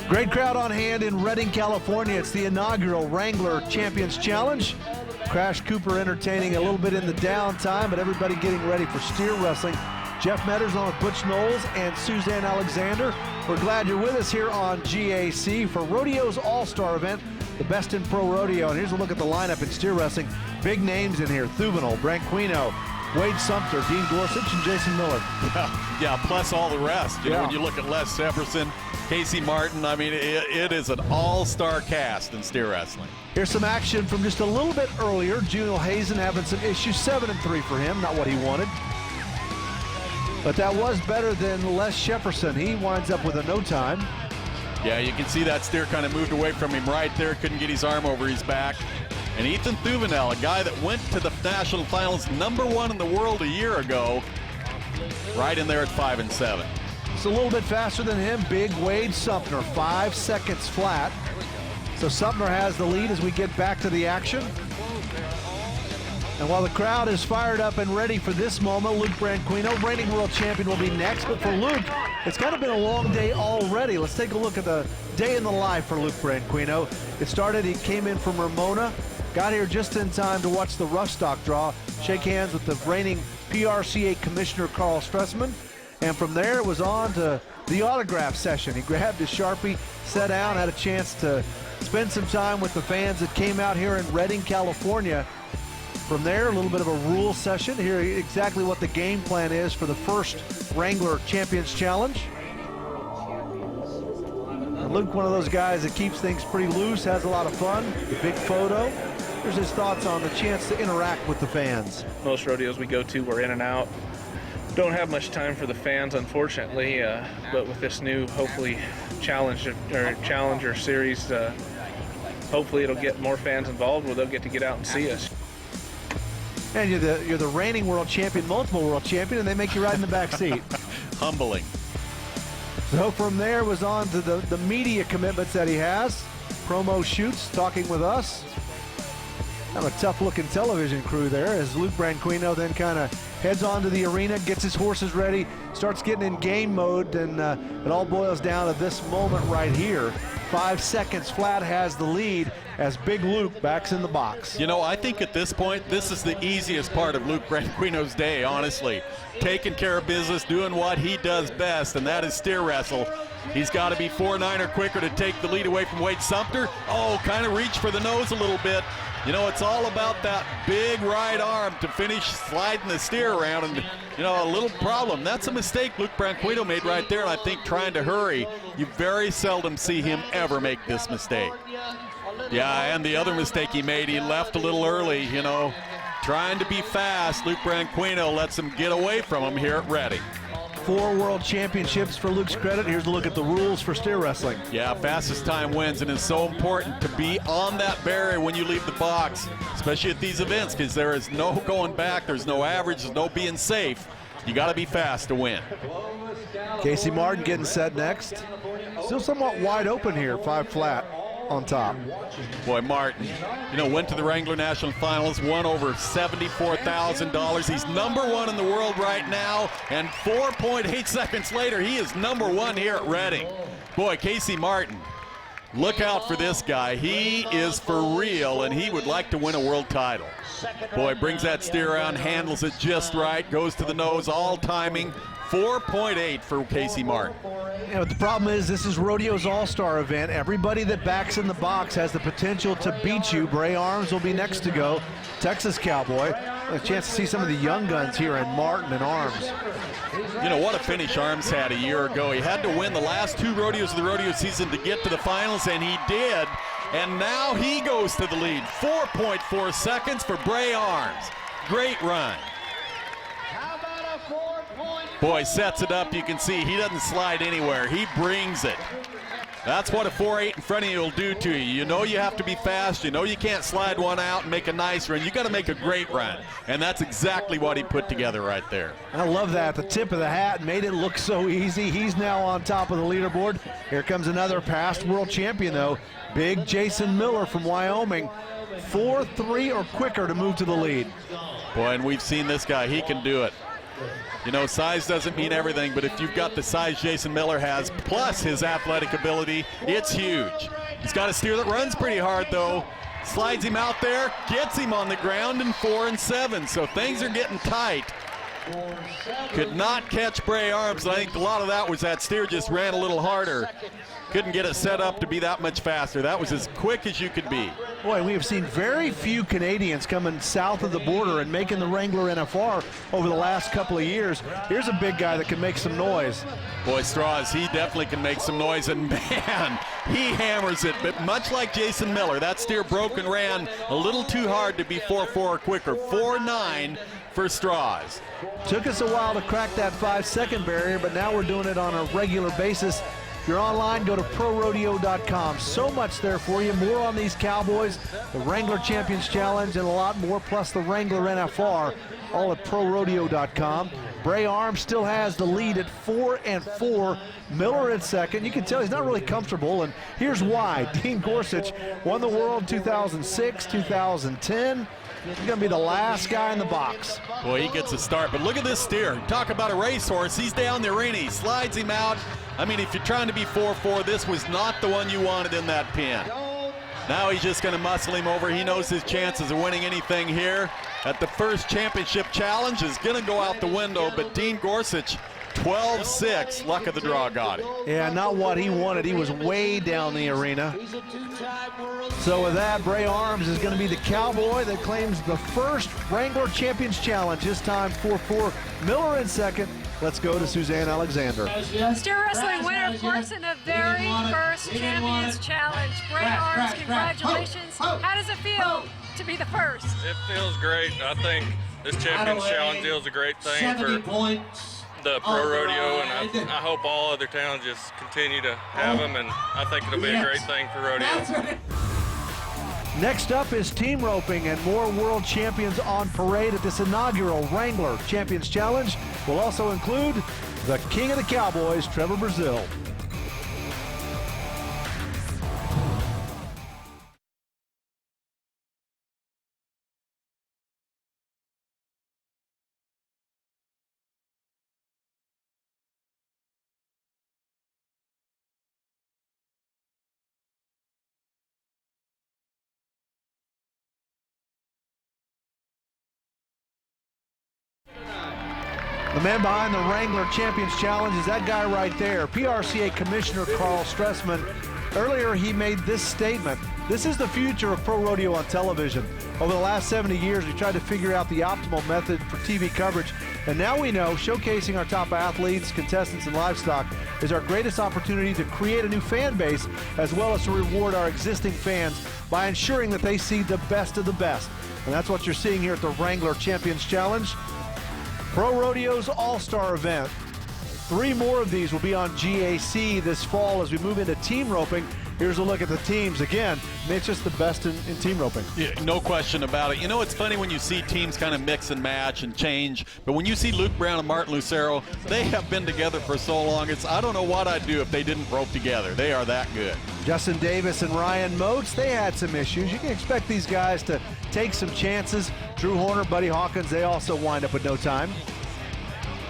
Great crowd on hand in Redding, California. It's the inaugural Wrangler Champions Challenge. Crash Cooper entertaining a little bit in the downtime, but everybody getting ready for steer wrestling. Jeff Metters along with Butch Knowles and Suzanne Alexander. We're glad you're with us here on GAC for Rodeo's All-Star event, the best in pro rodeo. And here's a look at the lineup in steer wrestling. Big names in here: Thuvenel, Branquinho, Wade Sumter, Dean Gorsuch, and Jason Miller. Yeah, plus all the rest. You know, when you look at Les Sepperson, Casey Martin, I mean, it is an all-star cast in steer wrestling. Here's some action from just a little bit earlier. Juno Hazen having some issues, 7-3 for him, not what he wanted. But that was better than Les Shepperson. He winds up with a no time. Yeah, you can see that steer kind of moved away from him right there, couldn't get his arm over his back. And Ethan Thuvenel, a guy that went to the national finals, #1 in the world a year ago, right in there at 5-7. It's a little bit faster than him. Big Wade Sumter, 5 seconds flat. So Sumter has the lead as we get back to the action. And while the crowd is fired up and ready for this moment, Luke Branquinho, reigning world champion, will be next. But for Luke, it's kind of been a long day already. Let's take a look at the day in the life for Luke Branquinho. It started, he came in from Ramona, got here just in time to watch the rough stock draw, shake hands with the reigning PRCA commissioner, Carl Stressman. And from there, it was on to the autograph session. He grabbed his Sharpie, sat down, had a chance to spend some time with the fans that came out here in Redding, California. From there, a little bit of a rule session. Here, exactly what the game plan is for the first Wrangler Champions Challenge. And Luke, one of those guys that keeps things pretty loose, has a lot of fun. The big photo. Here's his thoughts on the chance to interact with the fans. Most rodeos we go to, we're in and out. Don't have much time for the fans, unfortunately, but with this new, hopefully, Challenger series, hopefully it'll get more fans involved where they'll get to get out and see us. And you're the reigning world champion, multiple world champion, and they make you ride in the back seat. Humbling. So from there was on to the media commitments that he has. Promo shoots, talking with us. Kind of a tough-looking television crew there as Luke Branquinho then kind of heads on to the arena, gets his horses ready, starts getting in game mode, and it all boils down to this moment right here. 5 seconds flat, has the lead as Big Luke backs in the box. You know, I think at this point, this is the easiest part of Luke Branquinho's day, honestly. Taking care of business, doing what he does best, and that is steer wrestle. He's got to be 4-9 or quicker to take the lead away from Wade Sumter. Oh, kind of reach for the nose a little bit. You know, it's all about that big right arm to finish sliding the steer around, and, you know, a little problem. That's a mistake Luke Branquinho made right there, and I think trying to hurry, you very seldom see him ever make this mistake. Yeah, and the other mistake he made, he left a little early, you know, trying to be fast. Luke Branquinho lets him get away from him here at Redding. 4 world championships for Luke's credit. Here's a look at the rules for steer wrestling. Yeah, fastest time wins, and it's so important to be on that barrier when you leave the box, especially at these events, because there is no going back, there's no average, there's no being safe. You got to be fast to win. Casey Martin getting set next. Still somewhat wide open here, 5 flat on top. Boy, Martin, you know, went to the Wrangler National Finals, won over $74,000. He's #1 in the world right now, and 4.8 seconds later, he is #1 here at Redding. Boy, Casey Martin, look out for this guy. He is for real, and he would like to win a world title. Boy, brings that steer around, handles it just right, goes to the nose, all timing. 4.8 for Casey Martin. You know, the problem is this is Rodeo's All-Star event. Everybody that backs in the box has the potential to beat you. Bray Arms will be next to go. Texas Cowboy. A chance to see some of the young guns here in Martin and Arms. You know, what a finish Arms had a year ago. He had to win the last 2 rodeos of the rodeo season to get to the finals, and he did. And now he goes to the lead. 4.4 seconds for Bray Arms. Great run. Boy, sets it up. You can see he doesn't slide anywhere. He brings it. That's what a 4.8 in front of you will do to you. You know you have to be fast. You know you can't slide one out and make a nice run. You got to make a great run. And that's exactly what he put together right there. I love that. The tip of the hat made it look so easy. He's now on top of the leaderboard. Here comes another past world champion, though. Big Jason Miller from Wyoming. 4.3 or quicker to move to the lead. Boy, and we've seen this guy. He can do it. You know, size doesn't mean everything, but if you've got the size Jason Miller has, plus his athletic ability, it's huge. He's got a steer that runs pretty hard, though. Slides him out there, gets him on the ground in 4 and 7. So things are getting tight Could not catch Bray Arms, and I think a lot of that was that steer just ran a little harder. Couldn't get it set up to be that much faster. That was as quick as you could be. Boy, we have seen very few Canadians coming south of the border and making the Wrangler NFR over the last couple of years. Here's a big guy that can make some noise. Boy, Straws, he definitely can make some noise, and man, he hammers it. But much like Jason Miller, that steer broke and ran a little too hard to be 4.4 or quicker. 4.9 for Straws. Took us a while to crack that 5-second barrier, but now we're doing it on a regular basis. If you're online, go to ProRodeo.com. So much there for you. More on these Cowboys, the Wrangler Champions Challenge, and a lot more, plus the Wrangler NFR, all at ProRodeo.com. Bray Arms still has the lead at 4-4. Miller in second. You can tell he's not really comfortable, and here's why. Dean Gorsuch won the world in 2006, 2010. He's going to be the last guy in the box. Boy, he gets a start, but look at this steer. Talk about a racehorse. He's down the arena. He slides him out. I mean, if you're trying to be 4-4, this was not the one you wanted in that pin. Now he's just going to muscle him over. He knows his chances of winning anything here at the first championship challenge is going to go out the window, but Dean Gorsuch, 12-6, luck of the draw got him. Yeah, not what he wanted. He was way down the arena. So with that, Bray Arms is going to be the Cowboy that claims the first Wrangler Champions Challenge. His time 4-4. Miller in second. Let's go to Suzanne Alexander. Steer wrestling winner, of course, in the very first Champions Challenge. Bray Arms, congratulations. How does it feel to be the first? It feels great. I think this Champions Challenge deal is a great thing for the pro rodeo, and I hope all other towns just continue to have them, and I think it'll be a great thing for rodeo. Next up is team roping, and more world champions on parade at this inaugural Wrangler Champions Challenge. Will also include the king of the Cowboys, Trevor Brazil. The man behind the Wrangler Champions Challenge is that guy right there, PRCA Commissioner Carl Stressman. Earlier, he made this statement. This is the future of pro rodeo on television. Over the last 70 years, we tried to figure out the optimal method for TV coverage. And now we know showcasing our top athletes, contestants, and livestock is our greatest opportunity to create a new fan base, as well as to reward our existing fans by ensuring that they see the best of the best. And that's what you're seeing here at the Wrangler Champions Challenge. Pro Rodeo's all-star event. 3 more of these will be on GAC this fall as we move into team roping. Here's a look at the teams. Again, Mitch just the best in team roping. Yeah, no question about it. You know, it's funny when you see teams kind of mix and match and change, but when you see Luke Brown and Martin Lucero, they have been together for so long. I don't know what I'd do if they didn't rope together. They are that good. Justin Davis and Ryan Moats, they had some issues. You can expect these guys to take some chances. Drew Horner, Buddy Hawkins, they also wind up with no time.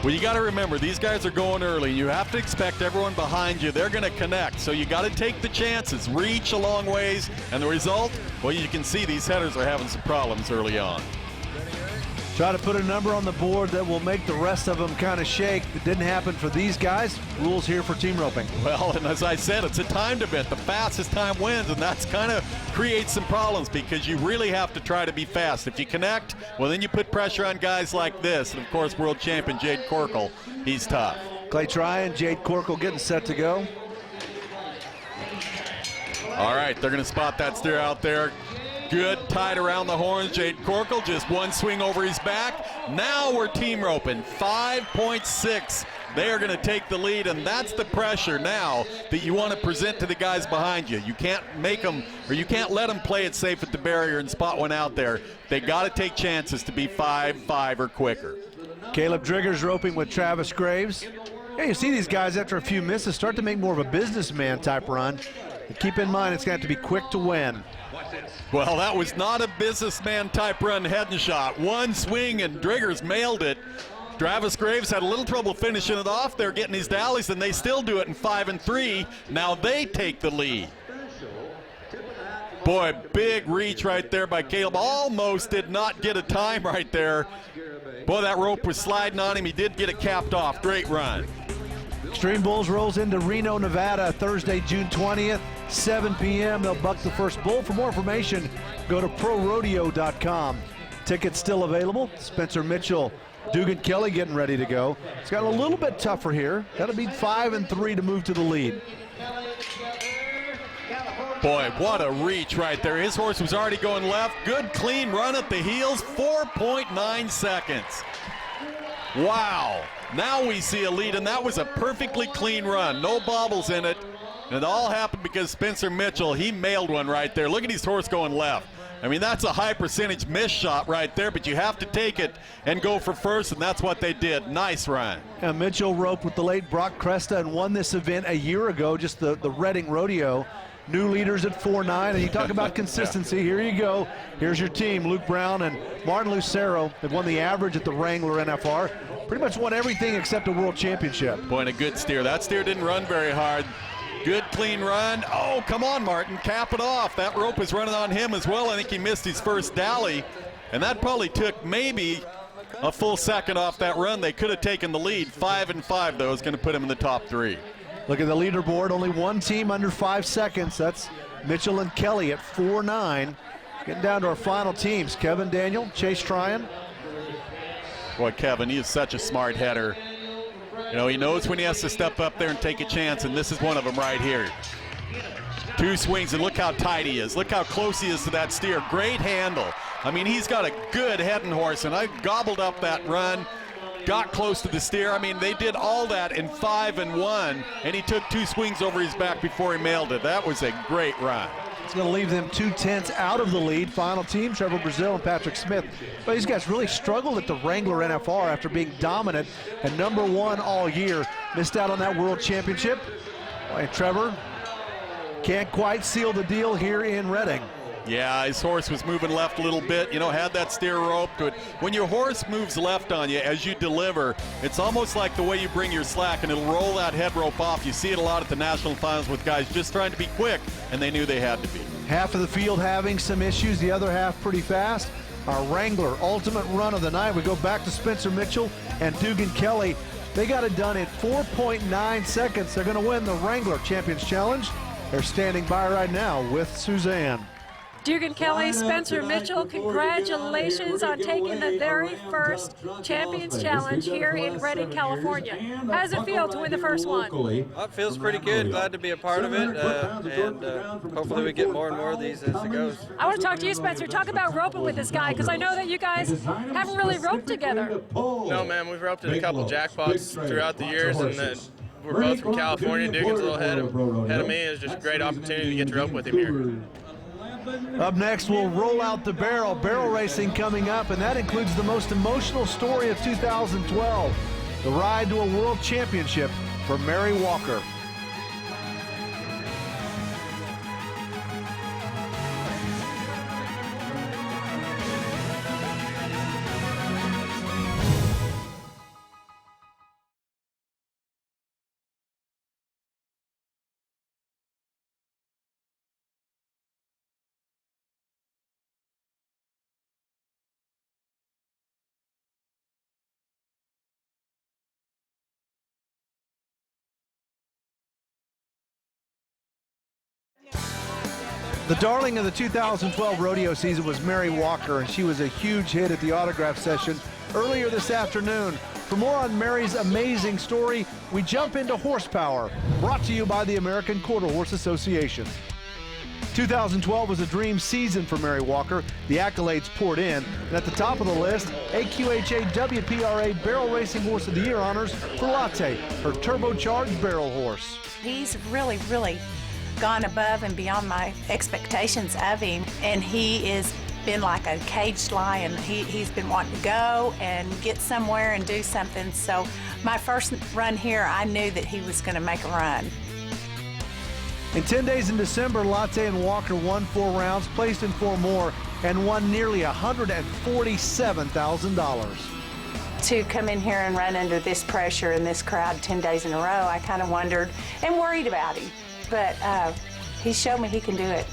Well, you got to remember, these guys are going early. You have to expect everyone behind you. They're going to connect, so you got to take the chances, reach a long ways, and the result, well, you can see these headers are having some problems early on. Try to put a number on the board that will make the rest of them kind of shake. It didn't happen for these guys. Rules here for team roping. Well, and as I said, it's a timed event. The fastest time wins, and that's kind of creates some problems because you really have to try to be fast. If you connect, well, then you put pressure on guys like this. And, of course, world champion Jade Corkle, he's tough. Clay Tryon, Jade Corkle getting set to go. All right, they're going to spot that steer out there. Good, tied around the horns. Jade Corkle, just one swing over his back. Now we're team roping, 5.6. They are going to take the lead, and that's the pressure now that you want to present to the guys behind you. You can't make them, or you can't let them play it safe at the barrier and spot one out there. They got to take chances to be 5-5 or quicker. Caleb Drigger's roping with Travis Graves. Yeah, you see these guys after a few misses start to make more of a businessman type run. But keep in mind, it's going to have to be quick to win. Well, that was not a businessman type run head and shot. One swing and Driggers mailed it. Travis Graves had a little trouble finishing it off. They're getting his dallies, and they still do it in 5-3. Now they take the lead. Boy, big reach right there by Caleb. Almost did not get a time right there. Boy, that rope was sliding on him. He did get it capped off. Great run. Extreme Bulls rolls into Reno, Nevada, Thursday, June 20th, 7 p.m. They'll buck the first bull. For more information, go to ProRodeo.com. Tickets still available. Spencer Mitchell, Dugan Kelly getting ready to go. It's got a little bit tougher here. That'll be 5 and 3 to move to the lead. Boy, what a reach right there. His horse was already going left. Good, clean run at the heels, 4.9 seconds. Wow. Now we see a lead, and that was a perfectly clean run. No bobbles in it. And it all happened because Spencer Mitchell, he mailed one right there. Look at his horse going left. I mean, that's a high percentage miss shot right there, but you have to take it and go for first, and that's what they did. Nice run. And Mitchell roped with the late Brock Cresta and won this event a year ago, just the Redding Rodeo. New leaders at 4-9, and you talk about consistency. Here you go. Here's your team. Luke Brown and Martin Lucero have won the average at the Wrangler NFR. Pretty much won everything except a world championship. Boy, and a good steer. That steer didn't run very hard. Good, clean run. Oh, come on, Martin. Cap it off. That rope is running on him as well. I think he missed his first dally, and that probably took maybe a full second off that run. They could have taken the lead. 5 and 5, though, is going to put him in the top 3. Look at the leaderboard. Only one team under 5 seconds. That's Mitchell and Kelly at 4-9. Getting down to our final teams. Kevin Daniel, Chase Tryon. Boy, Kevin, he is such a smart header. You know, he knows when he has to step up there and take a chance, and this is one of them right here. 2 swings, and look how tight he is. Look how close he is to that steer. Great handle. I mean, he's got a good heading horse, and I gobbled up that run, got close to the steer. I mean, they did all that in 5 and 1, and he took 2 swings over his back before he mailed it. That was a great run. It's going to leave them 2/10 out of the lead. Final team, Trevor Brazil and Patrick Smith. But these guys really struggled at the Wrangler NFR after being dominant and #1 all year. Missed out on that world championship. And Trevor can't quite seal the deal here in Redding. Yeah, his horse was moving left a little bit, you know, had that steer rope. But when your horse moves left on you as you deliver, it's almost like the way you bring your slack, and it'll roll that head rope off. You see it a lot at the national finals with guys just trying to be quick, and they knew they had to be. Half of the field having some issues, the other half pretty fast. Our Wrangler ultimate run of the night. We go back to Spencer Mitchell and Dugan Kelly. They got it done in 4.9 seconds. They're going to win the Wrangler Champions Challenge. They're standing by right now with Suzanne. Dugan Kelly, Spencer Mitchell, congratulations on taking the very first Champions Challenge here in Redding, California. How does it feel to win the first one? Well, it feels pretty good. Glad to be a part of it, and hopefully we get more and more of these as it goes. I want to talk to you, Spencer. Talk about roping with this guy, because I know that you guys haven't really roped together. No, man, we've roped in a couple jackpots throughout the years, and then we're both from California. Dugan's a little ahead of me. It's just a great opportunity to get to rope with him here. Up next, we'll roll out the barrel. Barrel racing coming up, and that includes the most emotional story of 2012, the ride to a world championship for Mary Walker. The darling of the 2012 rodeo season was Mary Walker, and she was a huge hit at the autograph session earlier this afternoon. For more on Mary's amazing story, we jump into horsepower, brought to you by the American Quarter Horse Association. 2012 was a dream season for Mary Walker. The accolades poured in, and at the top of the list, AQHA WPRA Barrel Racing Horse of the Year honors for Latte, her turbocharged barrel horse. He's really gone above and beyond my expectations of him, and he has been like a caged lion. He's been wanting to go and get somewhere and do something. So my first run here, I knew that he was going to make a run. In 10 days in December, Latte and Walker won 4 rounds, placed in 4 more, and won nearly $147,000. To come in here and run under this pressure in this crowd 10 days in a row, I kind of wondered and worried about him. But he showed me he can do it.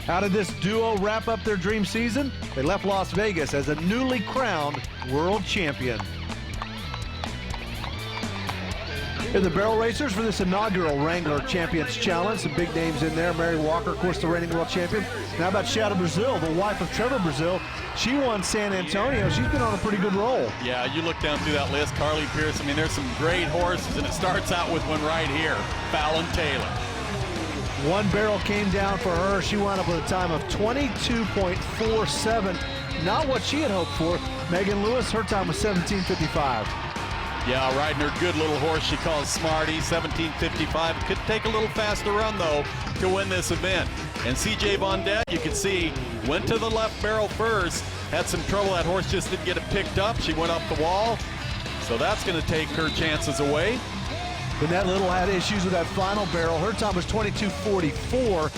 How did this duo wrap up their dream season? They left Las Vegas as a newly crowned world champion. Here are the barrel racers for this inaugural Wrangler Champions Challenge. Some big names in there. Mary Walker, of course, the reigning world champion. Now about Shadow Brazil, the wife of Trevor Brazil. She won San Antonio. She's been on a pretty good roll. Yeah, you look down through that list. Carly Pierce, I mean, there's some great horses, and it starts out with one right here, Fallon Taylor. One barrel came down for her. She wound up with a time of 22.47. Not what she had hoped for. Megan Lewis, her time was 17.55. Yeah, riding her good little horse she calls Smarty, 17.55. Could take a little faster run, though, to win this event. And C.J. Vondet, you can see, went to the left barrel first. Had some trouble. That horse just didn't get it picked up. She went up the wall. So that's going to take her chances away. Bennett Little had issues with that final barrel. Her time was 22.44.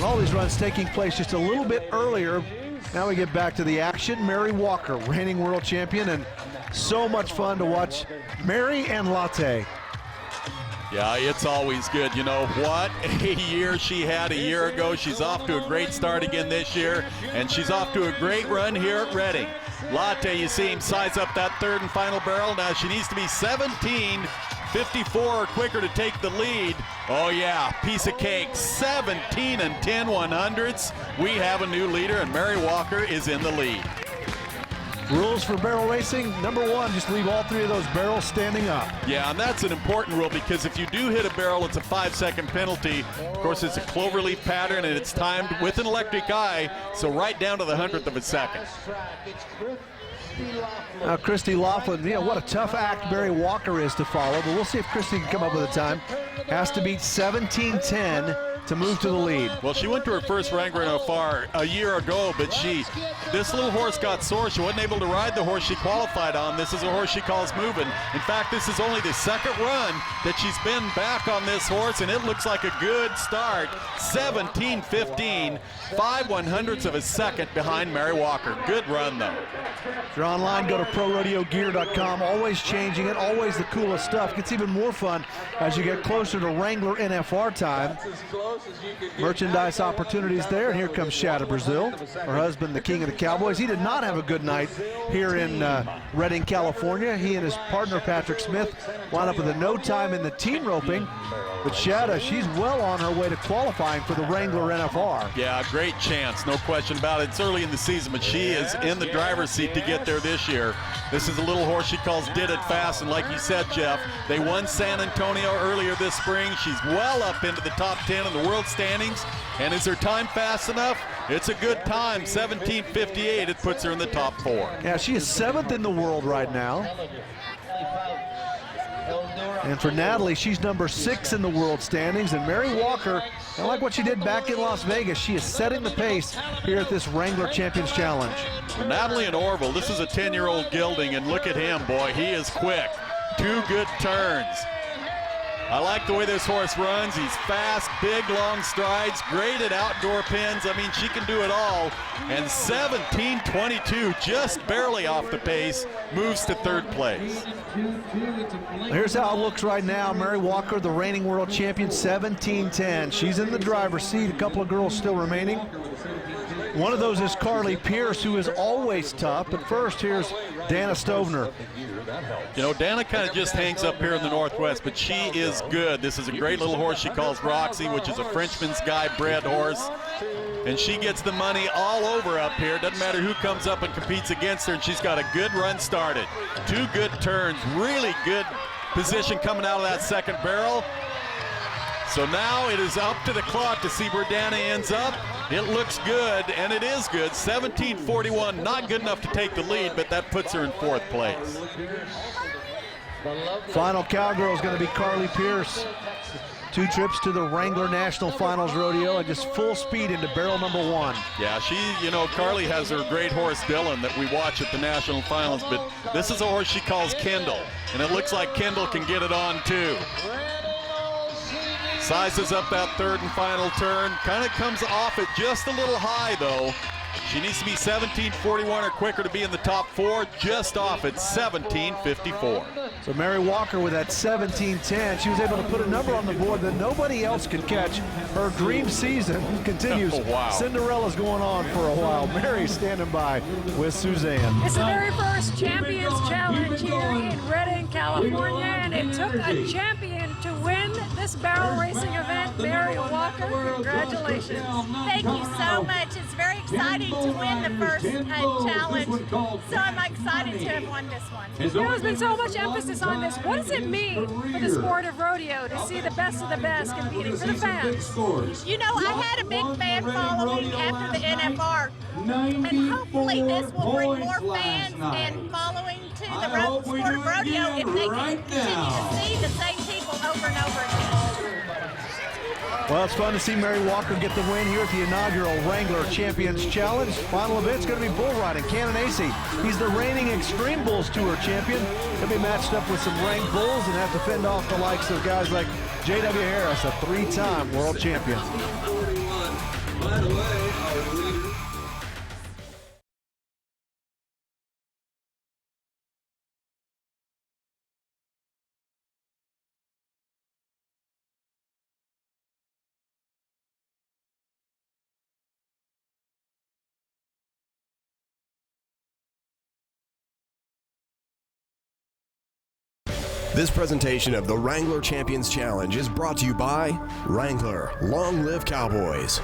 All these runs taking place just a little bit earlier. Now we get back to the action. Mary Walker, reigning world champion, and so much fun to watch Mary and Latte. Yeah, it's always good. You know what a year she had a year ago. She's off to a great start again this year, and she's off to a great run here at Redding. Latte, you see him size up that third and final barrel. Now she needs to be 17.54 or quicker to take the lead. Oh yeah, piece of cake, 17 and 10 100ths. We have a new leader, and Mary Walker is in the lead. Rules for barrel racing, number one, just leave all three of those barrels standing up. Yeah, and that's an important rule, because if you do hit a barrel, it's a 5-second penalty. Of course, it's a cloverleaf pattern, and it's timed with an electric eye, so right down to the 100th of a second. Now, Christy Laughlin, you know, what a tough act Mary Walker is to follow, but we'll see if Christy can come up with a time. Has to beat 17:10 to move to the lead. Well, she went to her first Wrangler NFR a year ago, but this little horse got sore. She wasn't able to ride the horse she qualified on. This is a horse she calls moving. In fact, this is only the second run that she's been back on this horse, and it looks like a good start. 17.15, 5/100ths of a second behind Mary Walker. Good run, though. If you're online, go to ProRodeoGear.com. Always changing it, always the coolest stuff. Gets even more fun as you get closer to Wrangler NFR time. Merchandise opportunities there, and here comes Shadow Brazil, her husband, the king of the Cowboys. He did not have a good night here in Redding, California. He and his partner, Patrick Smith, wound up with a no time in the team roping. But Shadow, she's well on her way to qualifying for the Wrangler NFR. Yeah, great chance, no question about it. It's early in the season, but she is in the driver's seat to get there this year. This is a little horse she calls Did It Fast, and like you said, Jeff, they won San Antonio earlier this spring. She's well up into the top 10 in the world standings, and is her time fast enough? It's a good time, 17.58. It puts her in the top 4. Yeah, she is 7th in the world right now. And for Natalie, she's number 6 in the world standings. And Mary Walker, I like what she did back in Las Vegas. She is setting the pace here at this Wrangler Champions Challenge. Well, Natalie and Orville, this is a 10-year-old gelding, and look at him, boy, he is quick. 2 good turns. I like the way this horse runs. He's fast, big, long strides, great at outdoor pins. I mean, she can do it all. And 17.22, just barely off the pace, moves to 3rd place. Here's how it looks right now. Mary Walker, the reigning world champion, 17:10. She's in the driver's seat. A couple of girls still remaining. One of those is Carly Pierce, who is always tough. But first, here's Dana Stovner. You know, Dana kind of just hangs up here in the Northwest, but she is good. This is a great little horse she calls Roxy, which is a Frenchman's Guy bred horse. And she gets the money all over up here. Doesn't matter who comes up and competes against her, and she's got a good run started. 2 good turns, really good position coming out of that second barrel. So now it is up to the clock to see where Dana ends up. It looks good, and it is good. 17.41, not good enough to take the lead, but that puts her in 4th place. Final cowgirl is going to be Carly Pierce. 2 trips to the Wrangler National Finals Rodeo and just full speed into barrel number 1. Yeah, Carly has her great horse Dylan that we watch at the National Finals, but this is a horse she calls Kendall, and it looks like Kendall can get it on too. Sizes up that 3rd and final turn, kind of comes off it just a little high though. She needs to be 17:41 or quicker to be in the top 4, just off at 17:54. So Mary Walker with that 17:10, she was able to put a number on the board that nobody else could catch. Her dream season continues. Oh, wow. Cinderella's going on for a while. Mary standing by with Suzanne. It's the very first Champions Challenge here in Redding, California, and it took a champion to win this barrel racing event. Mary Walker, congratulations. Thank you so much. It's very exciting to win the first challenge. So I'm excited to have won this one. There's been so much emphasis on this. What does it mean for the sport of rodeo to see the best of the best competing for the fans? You know, I had a big fan following after the NFR, and hopefully this will bring more fans and following to the sport of rodeo if they can continue to see the same people over and over again. Well, it's fun to see Mary Walker get the win here at the inaugural Wrangler Champions Challenge. Final event's going to be bull riding. Cananacey, he's the reigning Extreme Bulls Tour champion. He'll be matched up with some ranked bulls and have to fend off the likes of guys like J.W. Harris, a 3-time world champion. This presentation of the Wrangler Champions Challenge is brought to you by Wrangler, Long Live Cowboys.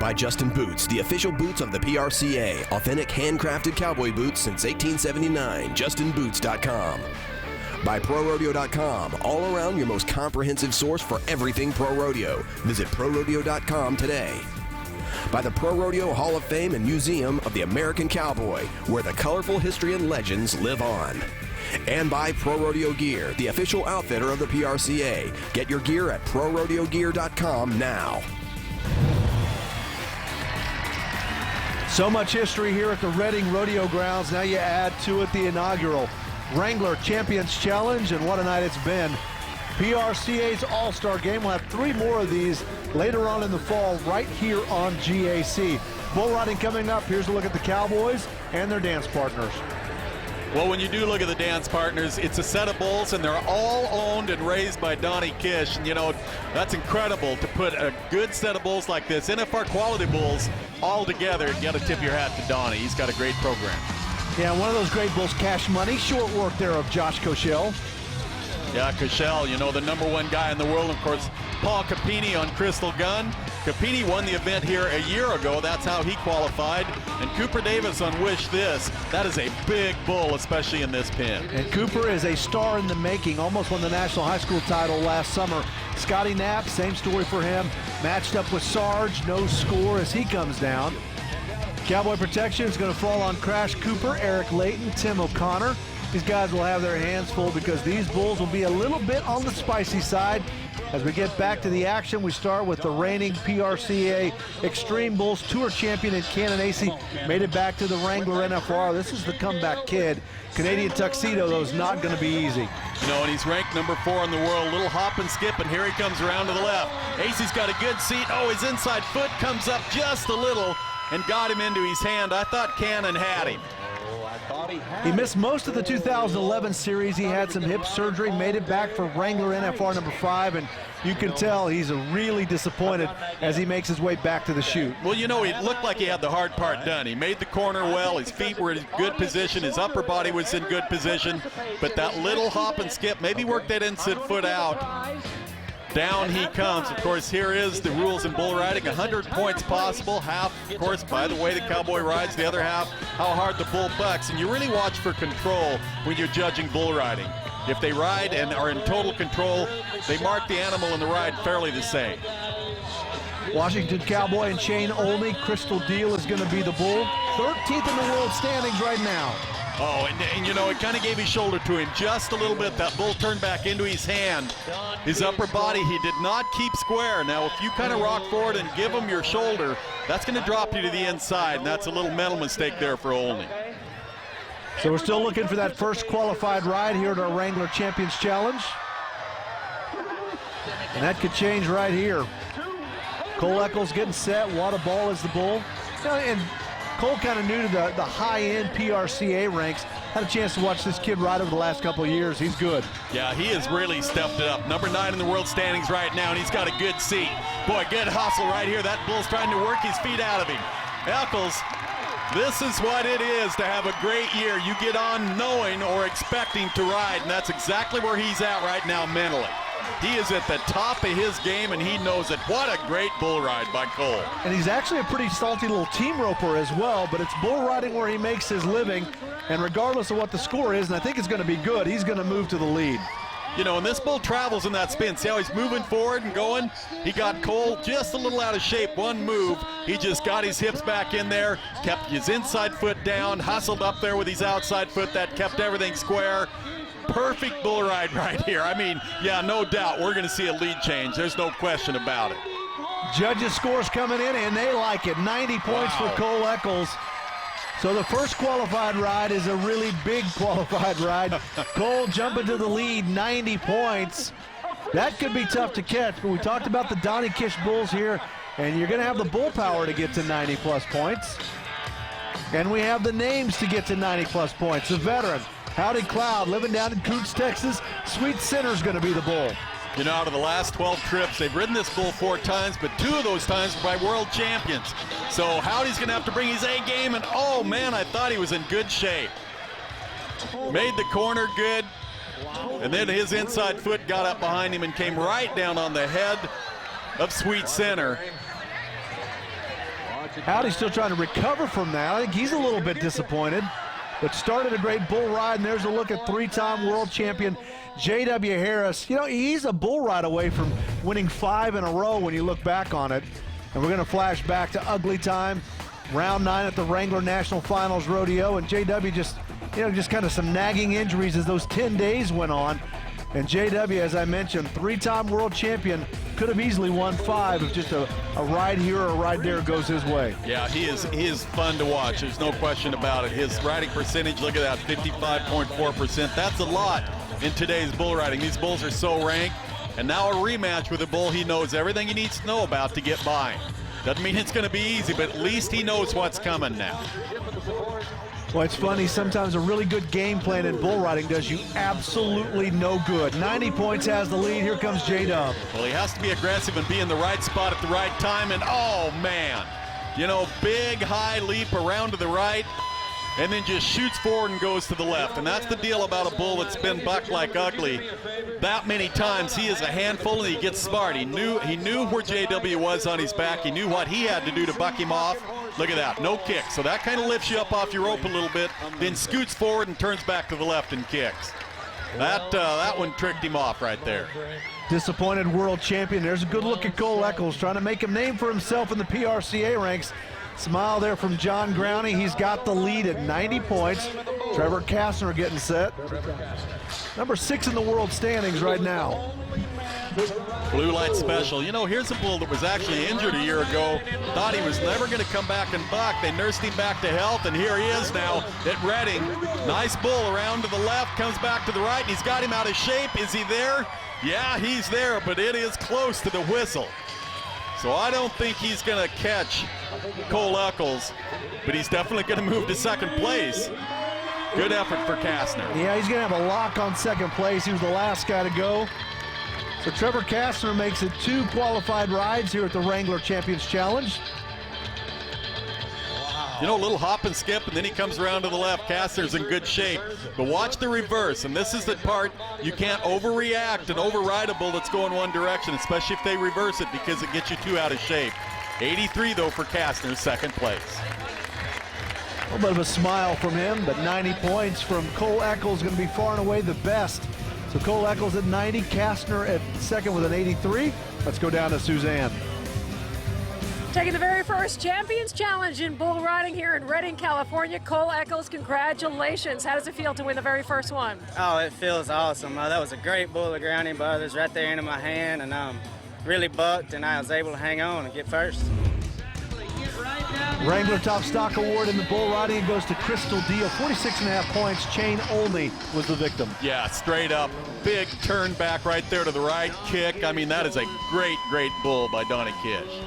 By Justin Boots, the official boots of the PRCA, authentic handcrafted cowboy boots since 1879, justinboots.com. By ProRodeo.com, all around your most comprehensive source for everything Pro Rodeo. Visit ProRodeo.com today. By the Pro Rodeo Hall of Fame and Museum of the American Cowboy, where the colorful history and legends live on. And by Pro Rodeo Gear, the official outfitter of the PRCA. Get your gear at ProRodeoGear.com now. So much history here at the Redding Rodeo grounds. Now you add to it the inaugural Wrangler Champions Challenge, and what a night it's been. PRCA's All-Star Game. We'll have 3 more of these later on in the fall right here on GAC. Bull riding coming up. Here's a look at the Cowboys and their dance partners. Well, when you do look at the dance partners, it's a set of bulls, and they're all owned and raised by Donnie Kish. And, you know, that's incredible to put a good set of bulls like this, NFR quality bulls, all together. You got to tip your hat to Donnie. He's got a great program. Yeah, one of those great bulls, Cash Money. Short work there of Josh Koschel. Yeah, Koschel, you know, the #1 guy in the world. Of course, Paul Capini on Crystal Gun. Capini won the event here a year ago. That's how he qualified. And Cooper Davis on Wish This. That is a big bull, especially in this pin. And Cooper is a star in the making. Almost won the national high school title last summer. Scotty Knapp, same story for him. Matched up with Sarge, no score as he comes down. Cowboy protection is going to fall on Crash Cooper, Eric Layton, Tim O'Connor. These guys will have their hands full because these bulls will be a little bit on the spicy side. As we get back to the action, we start with the reigning PRCA Extreme Bulls Tour champion in Cananacey. Made it back to the Wrangler NFR. This is the comeback kid. Canadian tuxedo, though, is not going to be easy. No, and he's ranked #4 in the world. Little hop and skip, and here he comes around to the left. Acey's got a good seat. Oh, his inside foot comes up just a little and got him into his hand. I thought Cannon had him. He missed most of the 2011 series. He had some hip surgery, made it back for Wrangler NFR #5, and you can tell he's really disappointed as he makes his way back to the chute. Well, you know, he looked like he had the hard part done. He made the corner well. His feet were in good position. His upper body was in good position. But that little hop and skip, maybe work that inside foot out. Down he comes. Of course, here is the rules in bull riding. 100 points possible. Half, of course, by the way the cowboy rides. The other half, how hard the bull bucks. And you really watch for control when you're judging bull riding. If they ride and are in total control, they mark the animal in the ride fairly the same. Washington Cowboy and Shane Olney. Crystal Deal is going to be the bull. 13th in the world standings right now. Oh, and you know, it kind of gave his shoulder to him just a little bit. That bull turned back into his hand. His upper body, he did not keep square. Now, if you kind of rock forward and give him your shoulder, that's going to drop you to the inside, and that's a little mental mistake there for Olney. So we're still looking for that first qualified ride here at our Wrangler Champions Challenge. And that could change right here. Cole Eccles getting set. Wada Ball is the bull. And Cole kind of new to the high-end PRCA ranks. Had a chance to watch this kid ride over the last couple of years. He's good. Yeah, he has really stepped it up. Number 9 in the world standings right now, and he's got a good seat. Boy, good hustle right here. That bull's trying to work his feet out of him. Eccles, this is what it is to have a great year. You get on knowing or expecting to ride, and that's exactly where he's at right now mentally. He is at the top of his game, and he knows it. What a great bull ride by Cole. And he's actually a pretty salty little team roper as well, but it's bull riding where he makes his living, and regardless of what the score is, and I think it's going to be good, he's going to move to the lead. You know, and this bull travels in that spin. See how he's moving forward and going? He got Cole just a little out of shape. One move, he just got his hips back in there, kept his inside foot down, hustled up there with his outside foot. That kept everything square. Perfect bull ride right here. I mean, yeah, no doubt we're going to see a lead change. There's no question about it. Judges' scores coming in, and they like it. 90 points for Cole Eccles. So the first qualified ride is a really big qualified ride. Cole jumping to the lead, 90 points. That could be tough to catch, but we talked about the Donnie Kish bulls here, and you're going to have the bull power to get to 90-plus points. And we have the names to get to 90-plus points. The veteran, Howdy Cloud, living down in Coots, Texas. Sweet Sinner's going to be the bull. You know, out of the last 12 trips, they've ridden this bull 4 times, but 2 of those times were by world champions. So Howdy's going to have to bring his A game, and oh man, I thought he was in good shape. Made the corner good, and then his inside foot got up behind him and came right down on the head of Sweet Sinner. Howdy's still trying to recover from that. I think he's a little bit disappointed, but started a great bull ride, and there's a look at 3-time world champion J.W. Harris. You know, he's a bull ride away from winning 5 in a row when you look back on it. And we're going to flash back to ugly time, round 9 at the Wrangler National Finals Rodeo, and J.W. just kind of some nagging injuries as those 10 days went on. And J.W., as I mentioned, 3-time world champion, could have easily won 5 if just a ride here or a ride there goes his way. Yeah, he is fun to watch. There's no question about it. His riding percentage, look at that, 55.4%. That's a lot in today's bull riding. These bulls are so ranked. And now a rematch with a bull he knows everything he needs to know about to get by. Doesn't mean it's going to be easy, but at least he knows what's coming now. Well, it's funny, sometimes a really good game plan in bull riding does you absolutely no good. 90 points has the lead. Here comes J-Dub. Well, he has to be aggressive and be in the right spot at the right time, and oh man, you know, big high leap around to the right, and then just shoots forward and goes to the left. And that's the deal about a bull that's been bucked like ugly that many times. He is a handful, and he gets smart. He knew where JW was on his back. He knew what he had to do to buck him off. Look at that, no kick. So that kind of lifts you up off your rope a little bit, then scoots forward and turns back to the left and kicks. That one tricked him off right there. Disappointed world champion. There's a good look at Cole Eccles, trying to make a name for himself in the PRCA ranks. Smile there from John Growney. He's got the lead at 90 points. Trevor Kastner getting set. Number 6 in the world standings right now. Blue Light Special. You know, here's a bull that was actually injured a year ago. Thought he was never going to come back and buck. They nursed him back to health, and here he is now at Redding. Nice bull around to the left, comes back to the right, and he's got him out of shape. Is he there? Yeah, he's there, but it is close to the whistle. So I don't think he's going to catch Cole Eccles, but he's definitely going to move to second place. Good effort for Kastner. Yeah, he's going to have a lock on second place. He was the last guy to go. So Trevor Kastner makes it 2 qualified rides here at the Wrangler Champions Challenge. You know, a little hop and skip, and then he comes around to the left. Kastner's in good shape. But watch the reverse, and this is the part you can't overreact and override a bull that's going one direction, especially if they reverse it, because it gets you too out of shape. 83, though, for Kastner, second place. A little bit of a smile from him, but 90 points from Cole Eccles, going to be far and away the best. So Cole Eccles at 90, Kastner at second with an 83. Let's go down to Suzanne. Taking the very first Champions Challenge in bull riding here in Redding, California. Cole Eccles, congratulations. How does it feel to win the very first one? Oh, it feels awesome. that was a great bull of Grounding Brothers right there into my hand, and really bucked, and I was able to hang on and get first. Wrangler Top Stock Award in the bull riding. It goes to Crystal Deal, 46.5 points. Chain only was the victim. Yeah, straight up. Big turn back right there to the right kick. I mean, that is a great, great bull by Donnie Kish.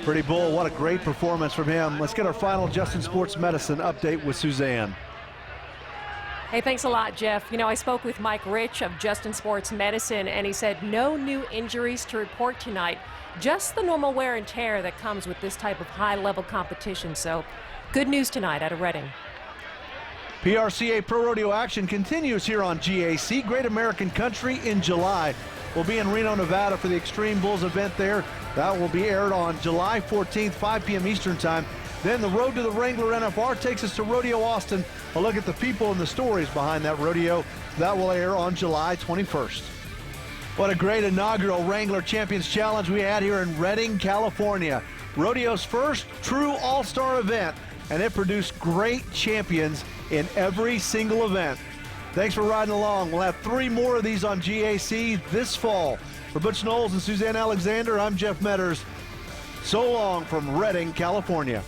Pretty Bull, what a great performance from him. Let's get our final Justin Sports Medicine update with Suzanne. Hey, thanks a lot, Jeff. You know, I spoke with Mike Rich of Justin Sports Medicine, and he said no new injuries to report tonight, just the normal wear and tear that comes with this type of high-level competition. So, good news tonight out of Redding. PRCA Pro Rodeo action continues here on GAC. Great American Country in July. We'll be in Reno, Nevada for the Extreme Bulls event there. That will be aired on July 14th, 5 p.m. Eastern Time. Then the road to the Wrangler NFR takes us to Rodeo Austin. A look at the people and the stories behind that rodeo. That will air on July 21st. What a great inaugural Wrangler Champions Challenge we had here in Redding, California. Rodeo's first true all-star event, and it produced great champions in every single event. Thanks for riding along. We'll have 3 more of these on GAC this fall. For Butch Knowles and Suzanne Alexander, I'm Jeff Metters. So long from Redding, California.